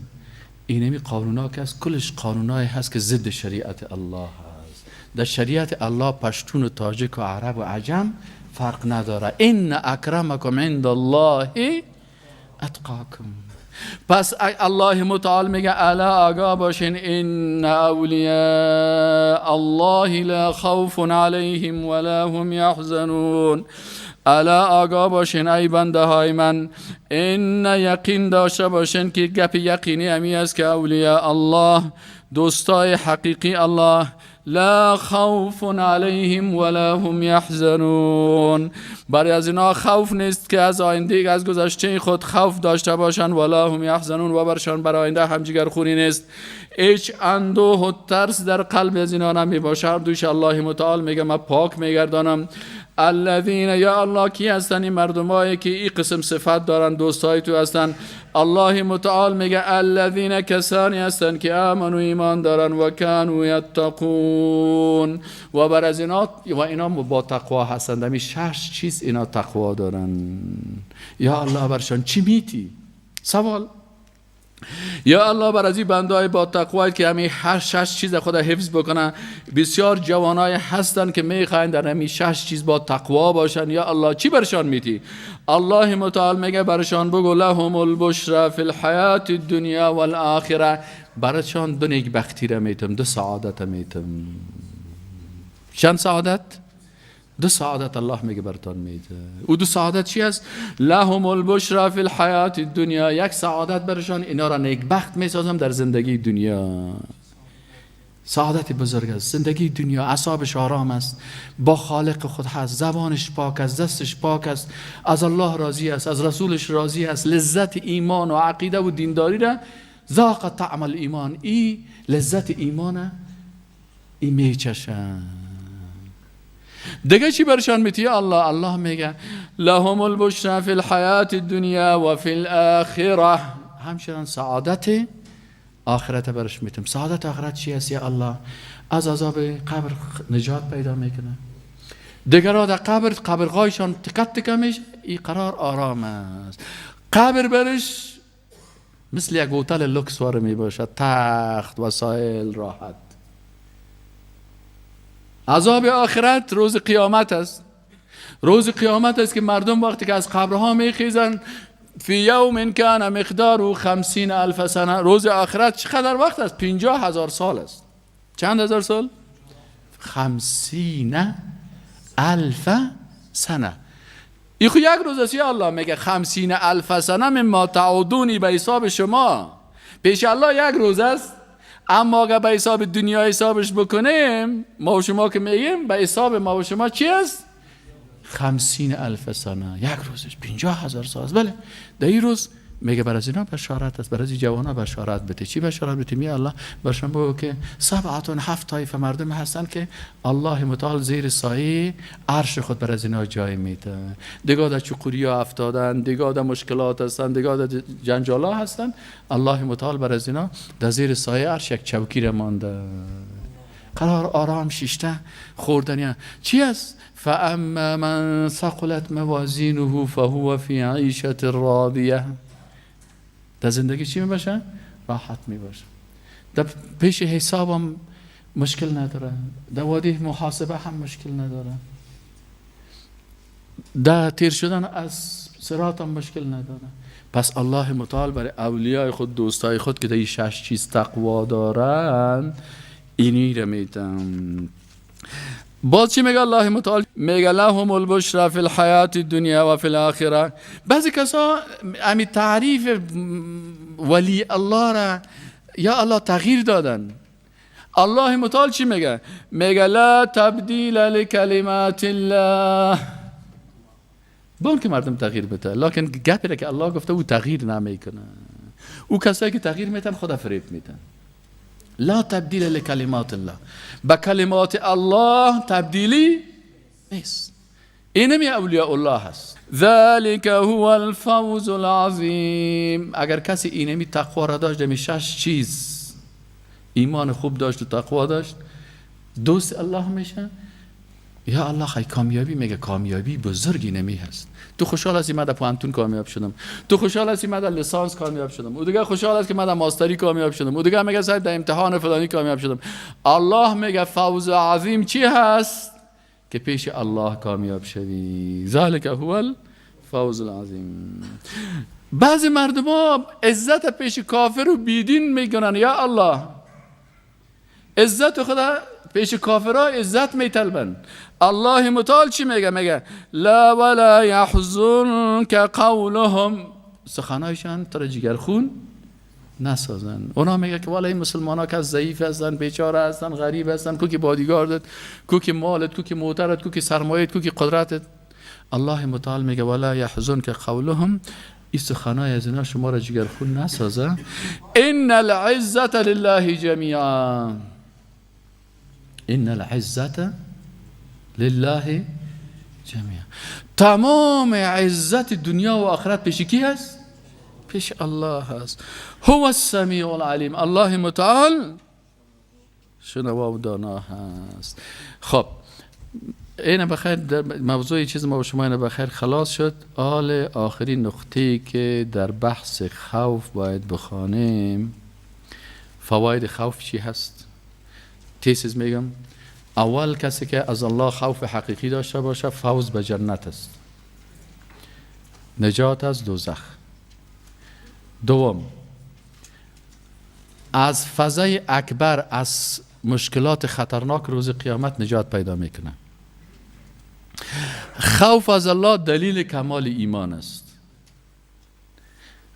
اینمی قانونا که از کلش قانونایی هست که ضد شریعت الله هست. در شریعت الله پشتون و تاجیک و عرب و عجم فرق نداره. ان اکرمکم عند الله اتقاکم. پس الله متعال میگه الا آگاه باشین ان اولیاء الله لا خوف علیهم ولا هم یحزنون. الا آگاه باشین ای بنده های من، این یقین داشته باشین که گپ یقینی همی است که اولیاء الله، دوستای حقیقی الله، لا خوف علیهم ولا هم یحزنون، برای از اینا خوف نیست که از آینده از گذشته خود خوف داشته باشند، ولا هم یحزنون و برشان برای آینده هم جگرخوری نیست، هیچ اندوه و ترس در قلب از اینا نمی باشد. دوش الله متعال میگه من پاک میگردانم الذین، یا الله کی هستن این مردمایی که این قسم صفت دارن، دوستای تو هستن. الله متعال میگه الذین، کسانی هستن که آمنوا ایمان دارن و کانوا یتقون و بر از اینا با تقوا هستند. همین 6 چیز اینا تقوا دارن. یا الله برشان چی میتی؟ سوال. یا الله بر از این بندهای با تقوایی که همین 6 چیز خود حفظ بکنن. بسیار جوانای هستن که میخواین در همین 6 چیز با تقوا باشن. یا الله چی برشان میتی؟ الله متعال میگه برشان بگو لهم البشرا فی الحیات الدنیا والآخره، برشان دو نیکبختی را میتم، دو سعادت میتم. چند سعادت؟ دو سعادت الله میگه برتان میده. او دو سعادت چی است؟ لهم البشرا فی الحیات الدنیا، یک سعادت برشان اینا را نیکبخت میسازم در زندگی دنیا. سعادت بزرگ است. زندگی دنیا اعصابش آرام است، با خالق خود هست، زبانش پاک است، دستش پاک است، از الله راضی است، از رسولش راضی است، لذت ایمان و عقیده و دینداری را ذاق طعم الایمان، ای لذت ایمان ای میچشن. دیگه چی برشان میتی؟ الله میگه لهم البشرا فی الحیات الدنیا و فی الاخره، همچنان سعادت آخرت برش میتم. سعادت آخرت چی است یا الله؟ از عذاب قبر نجات پیدا میکنه. دیگرها در قبرغایشان تکت تکه میشه، این قرار آرام است. قبر برش مثل یک هتل لوکس واره میباشد، تخت، وسایل، راحت. عذاب آخرت روز قیامت است. روز قیامت است که مردم وقتی که از قبرها میخیزن، فی یوم کان مقداره 50,000 سنه. روز آخرت چقدر وقت است؟ 50,000 سال است. چند هزار سال؟ 50,000 سنه. این خو یک روز است. یا الله میگه 50,000 سنه مما تعودونی، به حساب شما پیش الله یک روز است. اما اگر به حساب دنیا حسابش بکنیم، ما و شما که میگیم به حساب ما و شما چی است؟ 50,000 سنه. یک روزش 50,000 سال است. بله، در این روز میگه بر از اینا بشارت است، بر از این جوانا بشارت بده. چی بشارت بده؟ می الله برشان بگو که 7 طایفه مردم هستن که الله متعال زیر سایه عرش خود بر از اینا جای میده. دیگه در چقوریا افتادن، دیگه در مشکلات هستن، دیگه در جنجالا هستن. الله متعال بر از اینا در زیر سایه عرش یک چوکی را مانده، قرار آرام شیشته خوردنی. چی است؟ فاما من ثقلت موازینه فهو فی عیشة راضیه. در زندگی چی میباشه؟ راحت میباشه. در پیش حساب هم مشکل نداره، در وادی محاسبه هم مشکل نداره، در تیر شدن از صراط هم مشکل نداره. پس الله متعال برای اولیای خود، دوستای خود که در این 6 چیز تقوا دارن، اینی رو میدن. باز چی میگه الله متعال؟ میگه لهم البشرا فی الحیات الدنیا و فی الاخره. بعضی کسا امی تعریف ولی الله را یا الله تغییر دادن. الله متعال چی میگه؟ میگه لا تبدیل لکلمات الله. بون که مردم تغییر بده، لکن گپی را که الله گفته او تغییر نمیکنه. او کسایی که تغییر میتن خدا فریب میتن. لا تبدیل لکلمات الله، با کلمات الله تبدیلی نیست. اینمی اولیاء الله هست. ذلك هو الفوز العظیم. اگر کسی اینمی تقوا را داشت، دمی 6 چیز ایمان خوب داشت و تقوا داشت، دوست الله میشه. یا الله خیلی کامیابی میگه، کامیابی بزرگی نمی هست. تو خوشحال هستی من در پوانتون کامیاب شدم، تو خوشحال هستی من در لیسانس کامیاب شدم، او دیگه خوشحال است که من در ماستری کامیاب شدم، او دیگه میگه در امتحان فلانی کامیاب شدم. الله میگه فوز عظیم چی هست؟ که پیش الله کامیاب شوی. ذالک هو الفوز العظیم. بعضی مردم ها عزت پیش کافر و بیدین میگنن. یا الله، عزت خدا پیش کافرها عزت میطلبن. الله متعال چی میگه؟ میگه لا ولا يحزنك قولهم، سخنایشان تو را جگرخون نسازن. اونا میگه که والا این مسلمان ها که ضعیف هستن، بیچاره هستن، غریب هستن، کو که بادیگاردت، کو که مالت، کو که موترت، کو که سرمایت، کو که قدرتت. الله متعال میگه ولا يحزنك قولهم، این سخنای از اینا شما را جگرخون نسازه. ان العزة لله جمیعا، ان العزة لله جمیعا. تمام عزت دنیا و آخرت پیش کی هست؟ پیش الله هست. هو السمیع العلیم، الله متعال شنوا و دانا هست. خب این بخیر در موضوع چیز ما و شما این بخیر خلاص شد. حال آخرین نقطه‌ای که در بحث خوف باید بخوانیم، فواید خوف چی هست؟ تیسیز میگم. اول کسی که از الله خوف حقیقی داشته باشه فوز به جنت است، نجات از دوزخ. دوم، از فضای اکبر، از مشکلات خطرناک روز قیامت نجات پیدا میکنه. خوف از الله دلیل کمال ایمان است.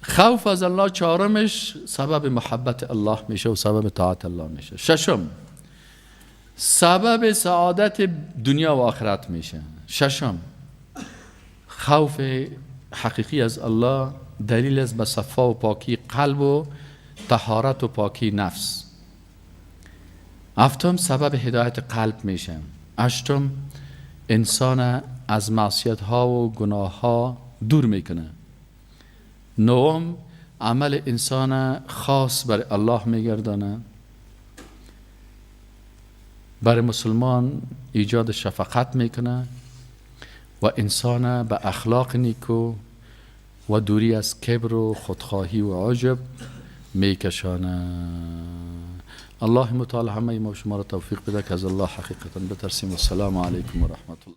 خوف از الله چهارمش سبب محبت الله میشه و سبب طاعت الله میشه. ششم، سبب سعادت دنیا و آخرت میشه. ششم، خوف حقیقی از الله دلیل است به صفا و پاکی قلب و طهارت و پاکی نفس. هفتم، سبب هدایت قلب میشه. هشتم، انسان از معصیت ها و گناه ها دور میکنه. نهم، عمل انسان خاص برای الله میگردانه. برای مسلمان ایجاد شفقت میکنه و انسان به اخلاق نیکو و دوری از کبر و خودخواهی و عجب میکشانه. الله متعال همه ما و شما را توفیق بده که از الله حقیقتا بترسیم. السلام علیکم و رحمت الله.